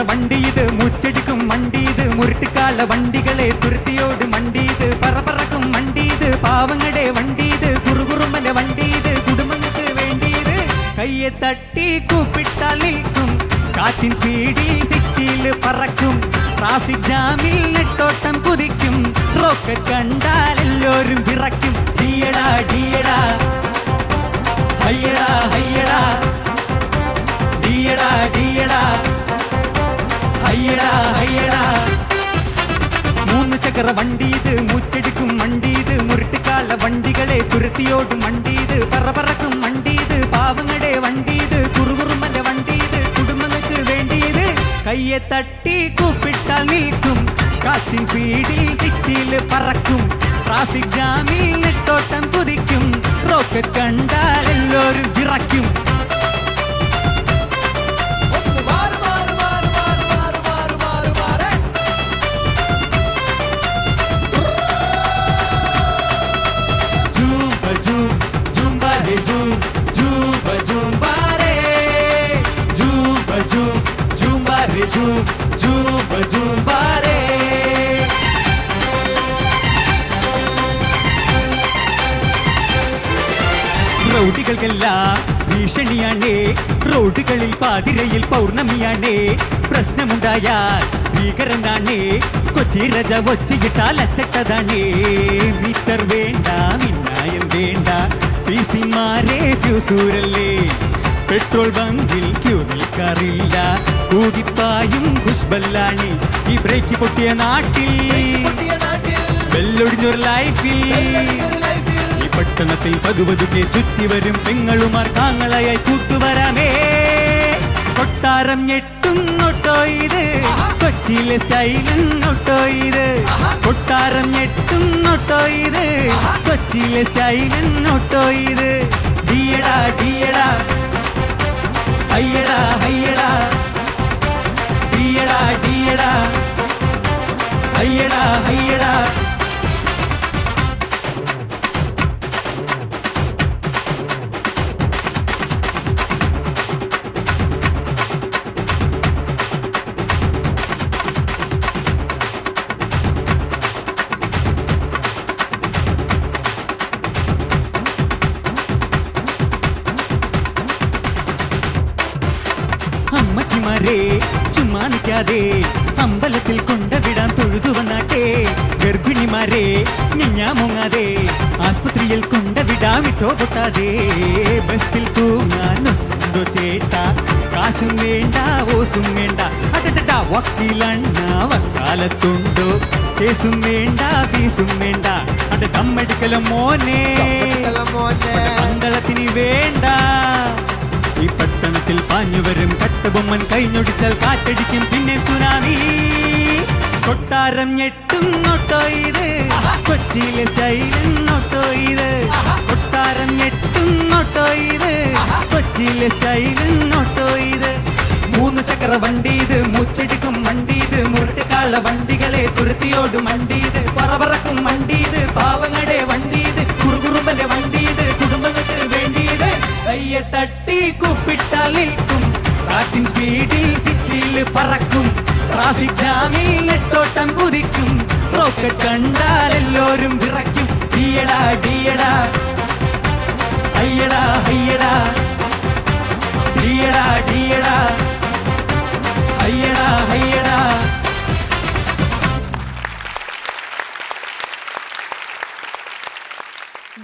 വണ്ടി ഇത് മുച്ചടിക്കും വണ്ടി ഇത് മുരുട്ടിക്കാല വണ്ടികളെ തുരുത്തിയോട് വണ്ടി ഇത് പറക്കും വണ്ടി ഇത് പാവങ്ങളുടെ വണ്ടി ഇത് കുറുകുറുമ്പന്റെ വണ്ടി ഇത് കുടുംബങ്ങൾക്ക് വേണ്ടി ഇത് കയ്യെ തട്ടി കൂപ്പിട്ടാൽ നിൽക്കും കാറ്റിൻ സ്പീഡിൽ സിറ്റിയിൽ പറക്കും ട്രാഫിക് ജാമിൽ നെട്ടോട്ടം കുതിക്കും റോക്കറ്റ് കണ്ടാൽ എല്ലാവരും വിറയ്ക്കും ഡിയടാ ഡിയടാ ചക്ര വണ്ടി ഇത് മുച്ചടിക്കും വണ്ടി ഇത് മുരട്ടുകാല വണ്ടികളെ തുരത്തിയോടും വണ്ടി ഇത് പറക്കും വണ്ടി ഇത് പാവങ്ങളുടെ വണ്ടി ഇത് കുറുകുറുമ്പന്റെ വണ്ടി ഇത് കുടുംബങ്ങൾക്ക് വേണ്ടിയത് കയ്യെ തട്ടി കൂപ്പിട്ടാൽ നിൽക്കും കാറ്റിൻ സ്പീഡിൽ സിറ്റിയിൽ പറക്കും ട്രാഫിക് ജാമിൽ നെട്ടോട്ടം കുതിക്കും റോക്കറ്റ് കണ്ടാൽ എല്ലാവരും വിറയ്ക്കും റോഡുകൾക്കെല്ലാം ഭീഷണിയാണേ റോഡുകളിൽ പാതിരയിൽ പൗർണമിയാണേ പ്രശ്നമുണ്ടായാൽ ഭീകരനാണേ കൊച്ചി രജ ഒച്ചയിട്ടാൽ അച്ചട്ടതാണേ മീറ്റർ വേണ്ട മിന്നായം വേണ്ട പീസിമാരെ ഫ്യൂസൂരല്ലേ പെട്രോൾ ബങ്കിൽ ക്യൂ നിൽക്കാറില്ല കൂതിപ്പായും ഖുഷ്ബല്ലാണ് ഈ ബ്രേക്ക് പൊട്ടിയ നാട്ടിൽ വെല്ലൊടിഞ്ഞൊരു ലൈഫിൽ ഈ പട്ടണത്തിൽ പതുപതുക്കെ ചുറ്റി വരും പെങ്ങളുമാർ കാങ്ങളയായി കൂട്ടുവരാമേ കൊട്ടാരം ഞെട്ടും നോട്ടോ ഇത് കൊച്ചിയിലെ സ്റ്റൈലും നോട്ടോ ഇത് കൊട്ടാരം ഞെട്ടും നോട്ടോ ഇത് കൊച്ചിയിലെ സ്റ്റൈലും നോട്ടോ ഇത് ഡിയടാ ഡിയടാ അയ്യടാ അയ്യടാ ഡിയടാ ഡിയടാ അയ്യടാ അയ്യടാ അമ്മച്ചിമാരെ ചുമ്മാ നിൽക്കാതെ അമ്പലത്തിൽ കൊണ്ടുവിടാൻ തൊഴുതു വന്നാട്ടെ ഗർഭിണിമാരെ നിഞ്ഞാ മുങ്ങാതെ ആസ്പത്രിയിൽ കൊണ്ടുവിടാൻ വിട്ടോ പൊട്ടാതെ ബസ്സിൽ തൂങ്ങാൻ ഒസുണ്ടോ ചേട്ടാ കാശും വേണ്ട ഓസും വേണ്ട അടടാ വക്കീലണ്ണ വക്കാലത്തുണ്ടോ കേസും വേണ്ട ഫീസും വേണ്ട അട കമ്മടിക്കല മോനെ മംഗളത്തിന് വേണ്ട ഈ പട്ടണത്തിൽ പാഞ്ഞു വരും കട്ടബൊമ്മൻ കൈഞ്ഞൊടിച്ചാൽ കാറ്റടിക്കും പിന്നെ സുനാമി കൊട്ടാരം ഞെട്ടും നോട്ടോ ഇത് കൊച്ചിയിലെ സ്റ്റൈലും നോട്ടോ ഇത് കൊട്ടാരം ഞെട്ടും നോട്ടോ ഇത് കൊച്ചിയിലെ സ്റ്റൈലും നോട്ടോ ഇത് 3 ചക്ര വണ്ടി ഇത് മുച്ചടിക്കും വണ്ടി ഇത് മുരട്ടുകാല വണ്ടികളെ തുരത്തിയോടും വണ്ടി ഇത് പറക്കും വണ്ടി ഇത് പാവങ്ങളുടെ വണ്ടി ഇത് കുറുകുറുമ്പന്റെ വണ്ടി ഇത് കുടുംബങ്ങൾക്ക് വേണ്ടിയത് കയ്യെ തട്ടി കൂപ്പിട്ടാൽ നിൽക്കും കാറ്റിൻ സ്പീഡിൽ സിറ്റിയിൽ പറക്കും ട്രാഫിക് ജാമിൽ നെട്ടോട്ടം കുതിക്കും റോക്കറ്റ് കണ്ടാൽ എല്ലാവരും വിറയ്ക്കും ഡിയടാ ഡിയടാ അയ്യടാ അയ്യടാ ഡിയടാ ഡിയടാ അയ്യടാ അയ്യടാ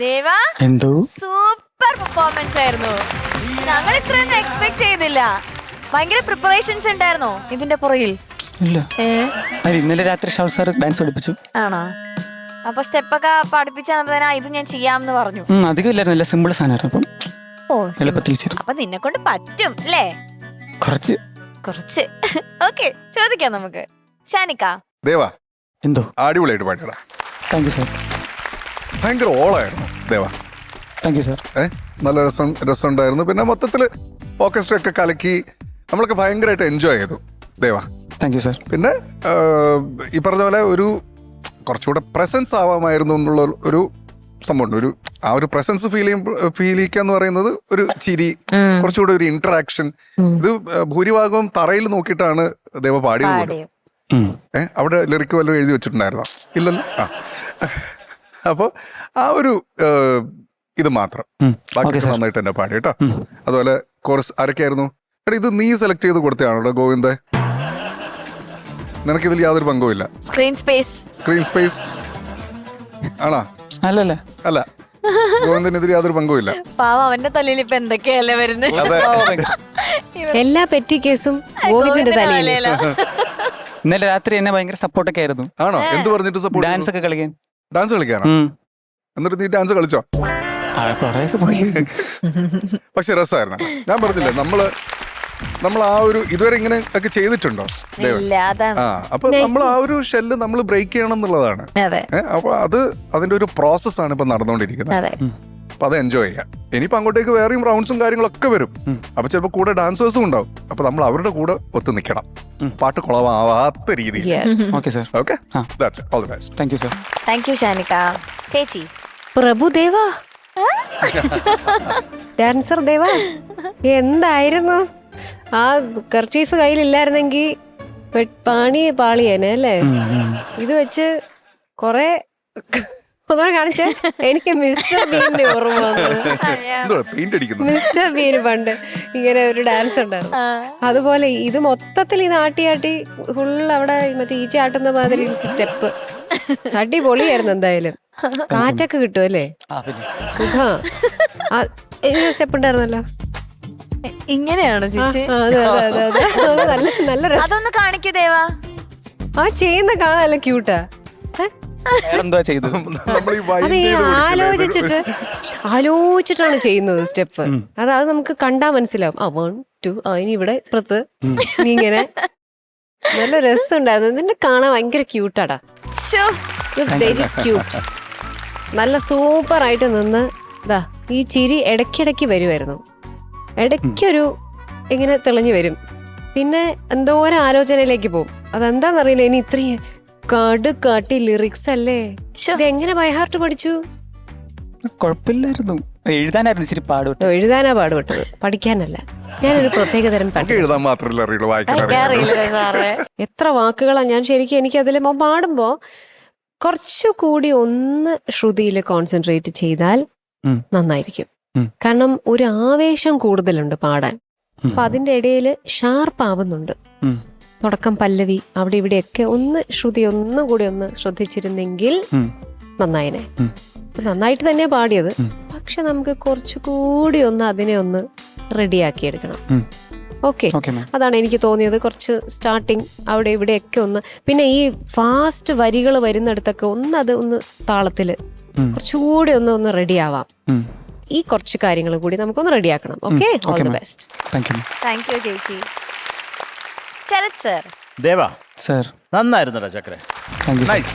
ദേവ എന്തോ സൂപ്പർ പെർഫോമൻസ് ആയിരുന്നു. ഞങ്ങൾ ഇത്രയൊന്നും എക്സ്പെക്ട് ചെയ്തില്ല. ഭയങ്കര പ്രിപ്പറേഷൻസ് ഉണ്ടായിരുന്നോ ഇതിന്റെ പുറകിൽ? ഇല്ല, ഇന്നലെ രാത്രി ഷാവ് സാർ ഡാൻസ് പഠിപ്പിച്ചു. ആണോ? അപ്പൊ സ്റ്റെപ്പൊക്കെ പഠിപ്പിച്ചാ ഇത് ഞാൻ ചെയ്യാമെന്ന് പറഞ്ഞു. അധികം ഇല്ലായിരുന്നു, നല്ല സിമ്പിൾ സാധനമായിരുന്നു. അപ്പം എളുപ്പത്തിൽ ചെയ്തു. അപ്പൊ നിന്നെ കൊണ്ട് പറ്റും അല്ലേ? കുറച്ച്. ഓക്കെ, ചോദിക്കാം നമുക്ക്. ഷാനിക്ക ദേവാ എന്തോ അടിപൊളിയായിട്ട് പാടിയടാ. Thank you sir. ഭയങ്കര ഓളായിരുന്നു ദേവാ. Thank you sir. നല്ല രസമുണ്ടായിരുന്നു. പിന്നെ മൊത്തത്തില് ഓർക്കസ്ട്ര ഒക്കെ കലക്കി നമ്മളൊക്കെ ഭയങ്കരമായിട്ട് എൻജോയ് ചെയ്തു ദേവാ. Thank you sir. പിന്നെ ഈ പറഞ്ഞ പോലെ ഒരു കുറച്ചുകൂടെ പ്രസൻസ് ആവാമായിരുന്നു എന്നുള്ള ഒരു സംഭവമുണ്ട്. ആ ഒരു പ്രസൻസ് ഫീൽ ചെയ്യിക്കുക എന്ന് പറയുന്നത് ഒരു ചിരി, കുറച്ചുകൂടെ ഒരു ഇന്ററാക്ഷൻ. ഇത് ഭൂരിഭാഗവും തറയിൽ നോക്കിയിട്ടാണ് ദേവ പാടിയത് പോലും. അവിടെ ലിറിക്ക് വല്ലതും എഴുതി വെച്ചിട്ടുണ്ടായിരുന്നോ? ഇല്ലല്ലോ. അപ്പോൾ ആ ഒരു ഇത് മാത്രം ബാക്കി നന്നായിട്ട് തന്നെ പാടി കേട്ടോ. അതുപോലെ കോറസ് ആരൊക്കെയായിരുന്നു? എടാ ഇത് നീ സെലക്ട് ചെയ്ത് കൊടുത്തതാണോ ഗോവിന്ദ? നിനക്കിതിൽ യാതൊരു പങ്കുമില്ല. സ്ക്രീൻ സ്പേസ് ആണോ? അല്ലല്ലേ? അല്ല, ഗോവിന്ദന് ഇതിൽ യാതൊരു പങ്കുമില്ല. പാവം, അവന്റെ തലയിൽ ഇപ്പൊ എന്തൊക്കെയല്ലേ വരുന്നത്. എല്ലാ പെറ്റി കേസും ഗോവിന്ദന്റെ തലയില്. ഇന്നലെ രാത്രി എന്നെ ഭയങ്കര സപ്പോർട്ടൊക്കെ ആയിരുന്നു. ആണോ? എന്ത് പറഞ്ഞിട്ട് സപ്പോർട്ട്? ഡാൻസ് ഒക്കെ കളിക്കാൻ. ഡാൻസ് കളിക്കാനോ? എന്നിട്ട് നീ ഡാൻസ് കളിച്ചോ? കൊറേയൊക്കെ പോയി. പക്ഷെ രസമായിരുന്നു. ഞാൻ പറഞ്ഞില്ലേ, നമ്മൾ ആ ഒരു ഇതുവരെ ഇങ്ങനെ ഒക്കെ ചെയ്തിട്ടുണ്ടോ? ഇല്ല, അതാണ്. അപ്പൊ നമ്മൾ ആ ഒരു ഷെല്ല് നമ്മൾ ബ്രേക്ക് ചെയ്യണം എന്നുള്ളതാണ്. അതെ, അപ്പൊ അതിന്റെ ഒരു പ്രോസസ്സാണ് ഇപ്പൊ നടന്നുകൊണ്ടിരിക്കുന്നത്. അതെ. അപ്പൊ അത് എൻജോയ് ചെയ്യാം. ഇനിയിപ്പോ അങ്ങോട്ടേക്ക് വേറെയും റൗണ്ട്സും കാര്യങ്ങളൊക്കെ വരും. അപ്പൊ ചിലപ്പോൾ കൂടെ ഡാൻസേഴ്സും ഉണ്ടാവും. അപ്പൊ നമ്മൾ അവരുടെ കൂടെ ഒത്തു നിൽക്കണം, പാട്ട് കുളമാവാത്ത രീതിയിൽ. Okay sir. Okay, that's it. All the best. Thank you sir. Thank you Shanika. ചേച്ചി പ്രഭുദേവാ, ഡാൻസർ ദേവാ, എന്തായിരുന്നു ആ കർച്ചീഫ് കയ്യിലില്ലായിരുന്നെങ്കിൽ പാളിയേനെ അല്ലേ? ഇത് വെച്ച് കൊറേ ഒന്നാണ് കാണിച്ചേ. എനിക്ക് മിസ്റ്റർ ബീന്റെ ഓർമ്മ വന്നത്. പെയിന്റ് അടിക്കുന്നു. മിസ്റ്റർ ബീന് പണ്ട് ഇങ്ങനെ ഒരു ഡാൻസ് ഉണ്ടായിരുന്നു. അതുപോലെ ഇത് മൊത്തത്തിൽ ഇത് ആട്ടി ഫുൾ അവിടെ മറ്റേ ഈച്ച ആട്ടുന്ന മാതിരി സ്റ്റെപ്പ് അടിപൊളിയായിരുന്നു. എന്തായാലും കാറ്റൊക്കെ കിട്ടും അല്ലേ? സുഖ സ്റ്റെപ്പ് ഉണ്ടായിരുന്നല്ലോ. ഇങ്ങനെയാണോ ചേച്ചി? നല്ല അതൊന്ന് കാണിക്കൂ ദേവാ. ആ ചെയ്യുന്ന കാണാനല്ല ക്യൂട്ടാ. എന്തോ ചെയ്തത്? അത് ആലോചിച്ചിട്ടാണ് ചെയ്യുന്നത് സ്റ്റെപ്പ്. അത് നമുക്ക് കണ്ടാ മനസ്സിലാവും. 1 2 ഇനി ഇവിടെ ഇപ്പുറത്ത് നീ ഇങ്ങനെ. നല്ല രസമുണ്ടായിരുന്നു. നിന്നെ കാണാൻ ഭയങ്കര ക്യൂട്ടാടാ. Very cute. നല്ല സൂപ്പർ ആയിട്ട് നിന്ന് ഇതാ ഈ ചിരി ഇടയ്ക്കിടയ്ക്ക് വരുമായിരുന്നു. ഇടയ്ക്കൊരു ഇങ്ങനെ തെളിഞ്ഞു വരും. പിന്നെ എന്തോരം ആലോചനയിലേക്ക് പോകും. അതെന്താന്നറിയില്ല. ഇനി ഇത്രയും കാട്ടി ലിറിക്സ് അല്ലേ? ഇതെങ്ങനെ ബൈഹാർട്ട് പഠിച്ചു? കുഴപ്പമില്ലായിരുന്നു. എഴുതാനായിരുന്നു ഇച്ചിരി പാടുപെട്ടു. എഴുതാനാ പാടുപെട്ടത്, പഠിക്കാനല്ല. ഞാനൊരു പ്രത്യേക തരം എഴുതാൻ മാത്രമല്ല അറിയുള്ളൂ, വായിക്കാൻ. എത്ര വാക്കുകളാ ഞാൻ ശരിക്കും. എനിക്ക് അതിൽ പാടുമ്പോ കുറച്ചുകൂടി ഒന്ന് ശ്രുതിയിൽ കോൺസെൻട്രേറ്റ് ചെയ്താൽ നന്നായിരിക്കും. കാരണം ഒരു ആവേശം കൂടുതലുണ്ട് പാടാൻ. അപ്പൊ അതിന്റെ ഇടയിൽ ഷാർപ്പ് ആവുന്നുണ്ട്. തുടക്കം പല്ലവി അവിടെ ഇവിടെയൊക്കെ ഒന്ന് ശ്രുതി ഒന്നും കൂടി ഒന്ന് ശ്രദ്ധിച്ചിരുന്നെങ്കിൽ നന്നായിനെ. നന്നായിട്ട് തന്നെ പാടിയത്. പക്ഷെ നമുക്ക് കുറച്ചുകൂടി ഒന്ന് അതിനെ ഒന്ന് റെഡിയാക്കി എടുക്കണം. ഓക്കെ, അതാണ് എനിക്ക് തോന്നിയത്. കുറച്ച് സ്റ്റാർട്ടിങ് അവിടെ ഇവിടെയൊക്കെ ഒന്ന്, പിന്നെ ഈ ഫാസ്റ്റ് വരികൾ വരുന്നിടത്തൊക്കെ ഒന്ന് അത് ഒന്ന് താളത്തില് കുറച്ചുകൂടി ഒന്ന് റെഡി ആവാം. ഈ കുറച്ച് കാര്യങ്ങൾ കൂടി നമുക്കൊന്ന് റെഡിയാക്കണം. Okay, all the best. Thank you ചേച്ചി. ശരത് സർ. ദേവാ സർ, നന്നായിരുന്നല്ലോ ചക്കര. നൈസ്.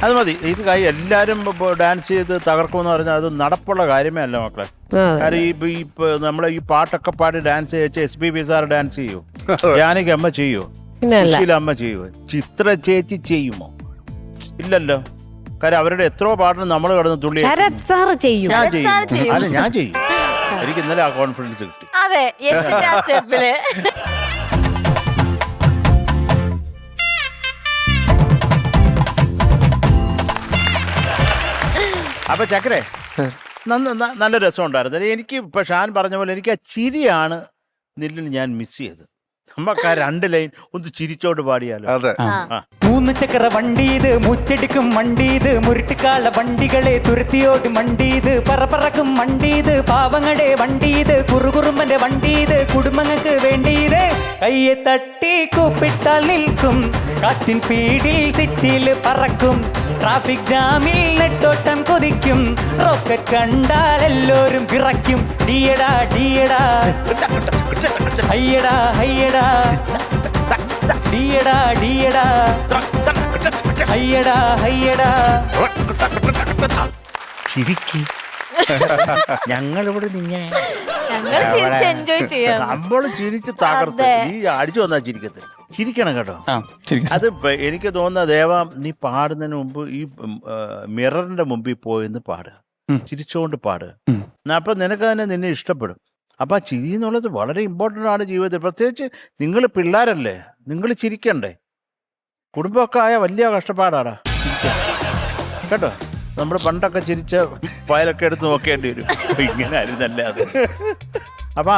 അത് മതി. ഇത് എല്ലാരും ഡാൻസ് ചെയ്ത് തകർക്കുമെന്ന് പറഞ്ഞാൽ അത് നടപ്പുള്ള കാര്യമേ അല്ല മക്കളെ. കാരണം ഈ നമ്മളെ ഈ പാട്ടൊക്കെ പാടി ഡാൻസ് ചെയ്യിച്ച് SPB സാർ ഡാൻസ് ചെയ്യൂ, ജാനകി അമ്മ ചെയ്യൂ, സുശീല അമ്മ ചെയ്യൂ, ചിത്ര ചേച്ചി ചെയ്യുമോ? ഇല്ലല്ലോ. കാര്യം അവരുടെ എത്രയോ പാട്ടിന് നമ്മൾ കിടന്ന് തുള്ളി. ശരത് സാർ ചെയ്യും. ഞാൻ ചെയ്യും. അല്ല, ഞാൻ ചെയ്യും. എനിക്ക് ഇന്നലെ ആ കോൺഫിഡൻസ് കിട്ടി. അതെ, സ്റ്റെപ്പില്. അപ്പൊ ചക്കരെ, നല്ല രസം ഉണ്ടായിരുന്നു. എനിക്ക് ഇപ്പൊ ഷാൻ പറഞ്ഞ പോലെ എനിക്ക് ആ ചിരിയാണ് നില്ലിൽ ഞാൻ മിസ് ചെയ്തത്. നമുക്ക് ആ 2 ലൈൻ ഒന്ന് ചിരിച്ചോട്ട് പാടിയാലോ? അതെ. 3 ചക്ര വണ്ടി ഇത്, മുച്ചെടുക്കും വണ്ടി ഇത്, മുരുട്ടിക്കാല വണ്ടികളെ തുരത്തിയോട് വണ്ടി ഇത്, പറക്കും വണ്ടി ഇത്, പാവങ്ങളുടെ വണ്ടി ഇത്, കുറുകുറുമ്പന്റെ വണ്ടി ഇത്, കുടുംബങ്ങൾക്ക് വേണ്ടി ഇത്. കയ്യെ തട്ടി കൂപ്പിട്ടാൽ നിൽക്കും, കാറ്റിൻ സ്പീഡിൽ സിറ്റിയിൽ പറക്കും, ട്രാഫിക് ജാമിൽ നെട്ടോട്ടം കൊതിക്കും, റോക്കറ്റ് കണ്ടാൽ എല്ലാരും വിറയ്ക്കും. ഡിയടാ ഡിയടാ ഹയ്യടാ ഹയ്യടാ ഡിയടാ ഡിയടാ ഹയ്യടാ ഹയ്യടാ. ചിരിക്ക്. ഞങ്ങളിവിടെ എൻജോയ് ചെയ്യാം. നമ്മള് ചിരിച്ച് തകർത്ത് നീ അടിച്ചു വന്നാ ചിരിക്കത്തില്ല. ചിരിക്കണം കേട്ടോ. അത് എനിക്ക് തോന്നുന്ന ദേവ, നീ പാടുന്നതിന് മുമ്പ് ഈ മിററിന്റെ മുമ്പിൽ പോയിന്ന് പാടുക, ചിരിച്ചുകൊണ്ട് പാടുക. അപ്പൊ നിനക്ക് തന്നെ നിന്നെ ഇഷ്ടപ്പെടും. അപ്പൊ ആ ചിരി എന്നുള്ളത് വളരെ ഇമ്പോർട്ടൻ്റ് ആണ് ജീവിതത്തിൽ. പ്രത്യേകിച്ച് നിങ്ങൾ പിള്ളേരല്ലേ, നിങ്ങൾ ചിരിക്കണ്ടേ. കുടുംബമൊക്കെ ആയ വലിയ കഷ്ടപ്പാടാടാ കേട്ടോ. നമ്മൾ പണ്ടൊക്കെ ചിരിച്ച ഫയലൊക്കെ എടുത്ത് നോക്കേണ്ടി വരും. ഇങ്ങനെ ആയിരുന്നല്ലേ അത്. അപ്പൊ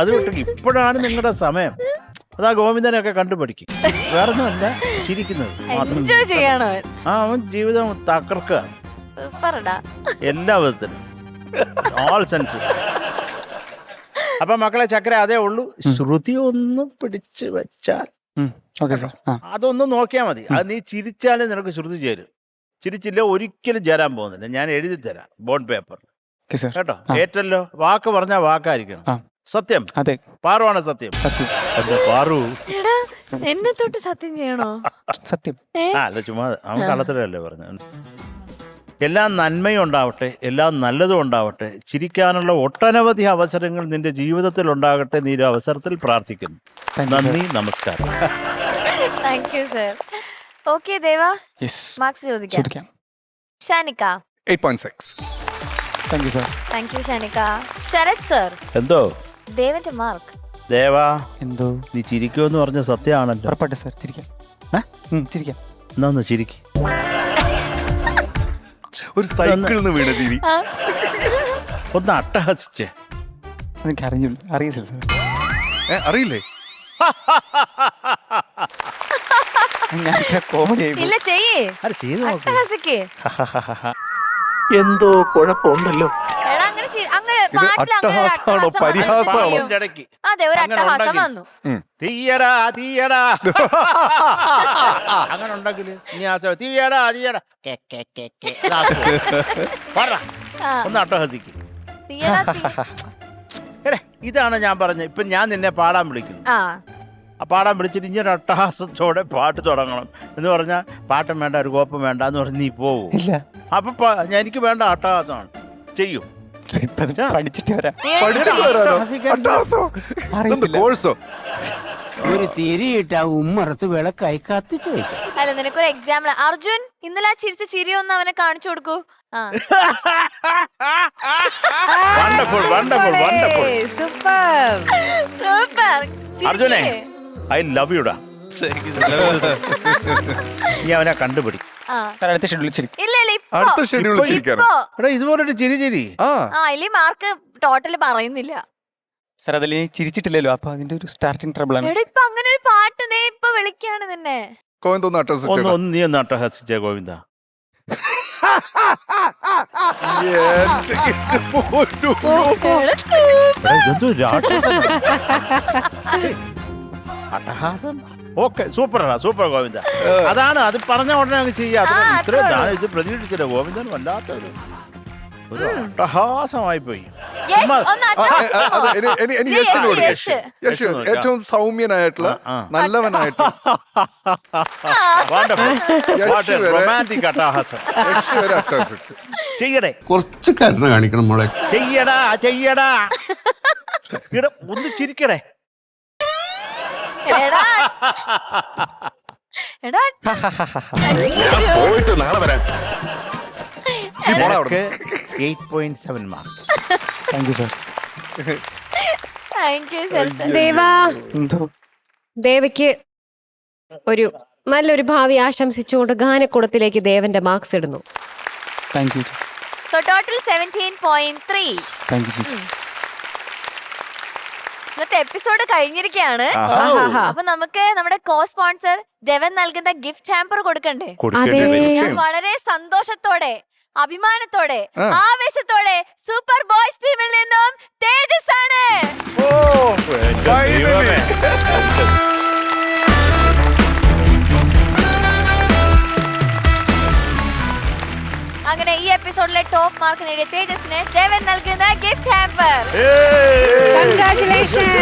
അത് വിട്ട് ഇപ്പോഴാണ് നിങ്ങളുടെ സമയം. അതാ ഗോവിന്ദനൊക്കെ കണ്ടുപഠിക്കും. വേറൊന്നുമല്ല, ചിരിക്കുന്നത് മാത്രം. അവൻ ജീവിതം തകർക്കുക എല്ലാ വിധത്തിലും, ഓൾ സെൻസസ്. അപ്പൊ മക്കളെ ചക്കര അതേ ഉള്ളൂ. ശ്രുതി ഒന്നും പിടിച്ചു വെച്ചാൽ ഓക്കെ സാർ. ആ അതൊന്ന് നോക്കിയാൽ മതി. അത് നീ ചിരിച്ചാലേ നിനക്ക് ശ്രുതി ചേരും. ചിരിച്ചില്ല ഒരിക്കലും ചേരാൻ പോകുന്നില്ല. ഞാൻ എഴുതി തരാം ബോണ്ട് പേപ്പറിൽ. Okay sir. കേട്ടോ? ഏറ്റല്ലോ വാക്ക് പറഞ്ഞാൽ വാക്കായിരിക്കണം. ആ. സത്യം. അതെ പാറുവാണ് സത്യം. സത്യം എന്താ പാറു? എടാ എന്നെ തൊട്ട് സത്യം ചെയ്യണോ? സത്യം. അല്ല ചുമ്മാ അവൻ കള്ളത്തരല്ലേ പറഞ്ഞു. എല്ലാം നന്മയും ഉണ്ടാവട്ടെ, എല്ലാം നല്ലതും ഉണ്ടാവട്ടെ, ചിരിക്കാനുള്ള ഒട്ടനവധി അവസരങ്ങൾ നിന്റെ ജീവിതത്തിൽ ഉണ്ടാകട്ടെ. നീ ഒരു അവസരത്തിൽ പ്രാർത്ഥിക്കുന്നു. നന്ദി, നമസ്കാരം. Thank you sir. Okay Deva, yes marks ചോദിക്കാം. Shanika 8.6. Thank you sir. Thank you Shanika. Sarath sir, എന്തോ ദേവന്റെ മാർക്ക്. ദേവാ, എന്തോ നീ ചിരിക്കുമെന്ന് പറഞ്ഞ സത്യമാണല്ലോ. ഉറപ്പാട്ടെ സാർ. ചിരിക്കാം. ചിരിക്കാം. എന്നാ ഒന്ന് ചിരിക്ക്. ഒരു സൈക്കിളിൽ നിന്ന് വീണ ചിരി. ഒന്ന് അട്ടഹസിച്ചേ. എനിക്ക് അറിയില്ല സാർ. അറിയില്ലേ? ഞാൻ കോമഡി ഇല്ല ചെയ്യേ, അത് ചെയ്ത് നോക്ക്. അട്ടഹാസിക്ക്. എന്തോ കുഴപ്പമുണ്ടല്ലോ. എടാ അങ്ങനെ അങ്ങനെ ഇത് പാട്ടിൽ അങ്ങനെ ഒരു അട്ടഹാസമാണോ അട്ടഹാസം പരിഹാസമാണോ? വന്നു. ഇതിന്റെ ഇടയ്ക്ക് അതെ, ഒരു അങ്ങനെ അട്ടഹാസം ഉണ്ടെങ്കിൽ. വന്നു. തീയടാ തീയടാ അങ്ങനെ ഉണ്ടെങ്കില് നീ ആ തീയടാ തീയടാ പാടാ. ആ, ഒന്ന് അട്ടഹസിക്ക്. തീയടാ തീ. എടേ, ഇതാണ് ഞാൻ പറഞ്ഞത്. ഇപ്പൊ ഞാൻ നിന്നെ പാടാൻ വിളിക്കുന്നു. ആ, ആ പാടാൻ വിളിച്ചിട്ട് ഇങ്ങനെ അട്ടഹാസത്തോടെ പാട്ട് തുടങ്ങണം എന്ന് പറഞ്ഞാൽ പാട്ടും വേണ്ട, ഒരു കോപ്പം വേണ്ട എന്ന് പറഞ്ഞ് നീ പോവൂ. ഇല്ല. അപ്പൊ എനിക്ക് വേണ്ട അട്ടഹാസമാണ്. ചെയ്യൂ. പഠിച്ചിട്ട് വരാം. പഠിച്ചിട്ട് വരാനോ? അട്ടഹാസോ? അറിയത്തില്ല. കോഴ്സോ? ഒരു തിരിയിട്ട ഉമ്മറത്ത് വിളക്കായി കത്തിച്ചു വെക്കും. അല്ല നിനക്കൊരു എക്സാമ്പിൾ. അർജുൻ, ഇന്നലെ ആ ചിരിച്ച ചിരി ഒന്ന് അവനെ കാണിച്ചു കൊടുക്കൂ. ആ, wonderful wonderful wonderful. Super. Super. അർജുനെ, ഐ ലവ് യുടാ. നീ അവനെ കണ്ടുപിടി. ആ, സാർ അടുത്ത ഷെഡ്യൂളിൽ ചിരിക്കും. ഇല്ല ഇല്ല ഇപ്പൊ അടുത്ത ഷെഡ്യൂളിൽ ചിരിക്കാനോ? ഇപ്പൊ. എടാ ഇതുപോലൊരു ചിരി ചിരി. ആ ആ, ഇല്ലേ മാർക്ക് ടോട്ടല് പറയുന്നില്ല. സാർ അതിൽ ചിരിച്ചിട്ടില്ലല്ലോ, അപ്പൊ അതിന്റെ ഒരു സ്റ്റാർട്ടിങ് ട്രബിൾ ആണ്. എടാ ഇപ്പൊ അങ്ങനെ ഒരു പാട്ട് ദേ ഇപ്പൊ വിളിക്കാണ് നിന്നെ. കോയന്തോന്ന് അട്ടഹസിച്ചോ? ഒന്ന് നീ ഒന്ന് അട്ടഹസിച്ചേ ഗോവിന്ദ. ഇതെന്തോ രാക്ഷസൻ. അട്ടഹാസം. ഓക്കെ, സൂപ്പറാ, സൂപ്പർ ഗോവിന്ദ. അതാണ്, അത് പറഞ്ഞ ഉടനെ അങ്ങ് ചെയ്യാം. ഇത്രയും ഞാൻ ഇത് പ്രതീക്ഷിച്ചില്ല. ഗോവിന്ദൻ വല്ലാത്തൊരു ഒരു അട്ടഹാസമായി പോയി. Yes, ഒന്ന് അട്ടഹാസിക്കുമോ? Yes, yes. ഏറ്റവും സൗമ്യനായിട്ടുള്ള നല്ലവനായിട്ടുള്ള റൊമാൻറ്റിക് അട്ടഹാസം. യശ് വരെ അട്ടഹസിച്ചു. ചെയ്യടേ, കുറച്ച് കരുണ കാണിക്കണം മോളെ. ചെയ്യടാ ചെയ്യടാ. ഇട ഒന്ന് ചിരിക്കടേ. എടാ എടാ പോയിട്ട് നാളെ വരാൻ. 8.7 marks. Thank you sir. Thank you sir. Deva, എന്തോ ദേവയ്ക്ക് ഒരു നല്ലൊരു ഭാവി ആശംസിച്ചുകൊണ്ട് ഗാനക്കൂടത്തിലേക്ക് ദേവന്റെ മാർക്സ് ഇടുന്നു. Thank you. So total 17.3. Thank U. ഇന്നത്തെ എപ്പിസോഡ് കഴിഞ്ഞിരിക്കുകയാണ്. അപ്പൊ നമുക്ക് നമ്മുടെ കോ സ്പോൺസർ ഡെവൻ നൽകുന്ന ഗിഫ്റ്റ് ഹാമ്പർ കൊടുക്കണ്ടേ? ഞാൻ വളരെ സന്തോഷത്തോടെ, അഭിമാനത്തോടെ, ആവേശത്തോടെ സൂപ്പർ ബോയ്സ് ടീമിൽ നിന്നും തേജസ് ആണ്. അങ്ങനെ ഈ എപ്പിസോഡിലെ ടോപ്പ് മാർക്ക് നേടിയ തേജസിന് ദേവൻ നൽകുന്ന ഗിഫ്റ്റ് ഹാമ്പർ. കൺഗ്രാറ്റുലേഷൻസ്.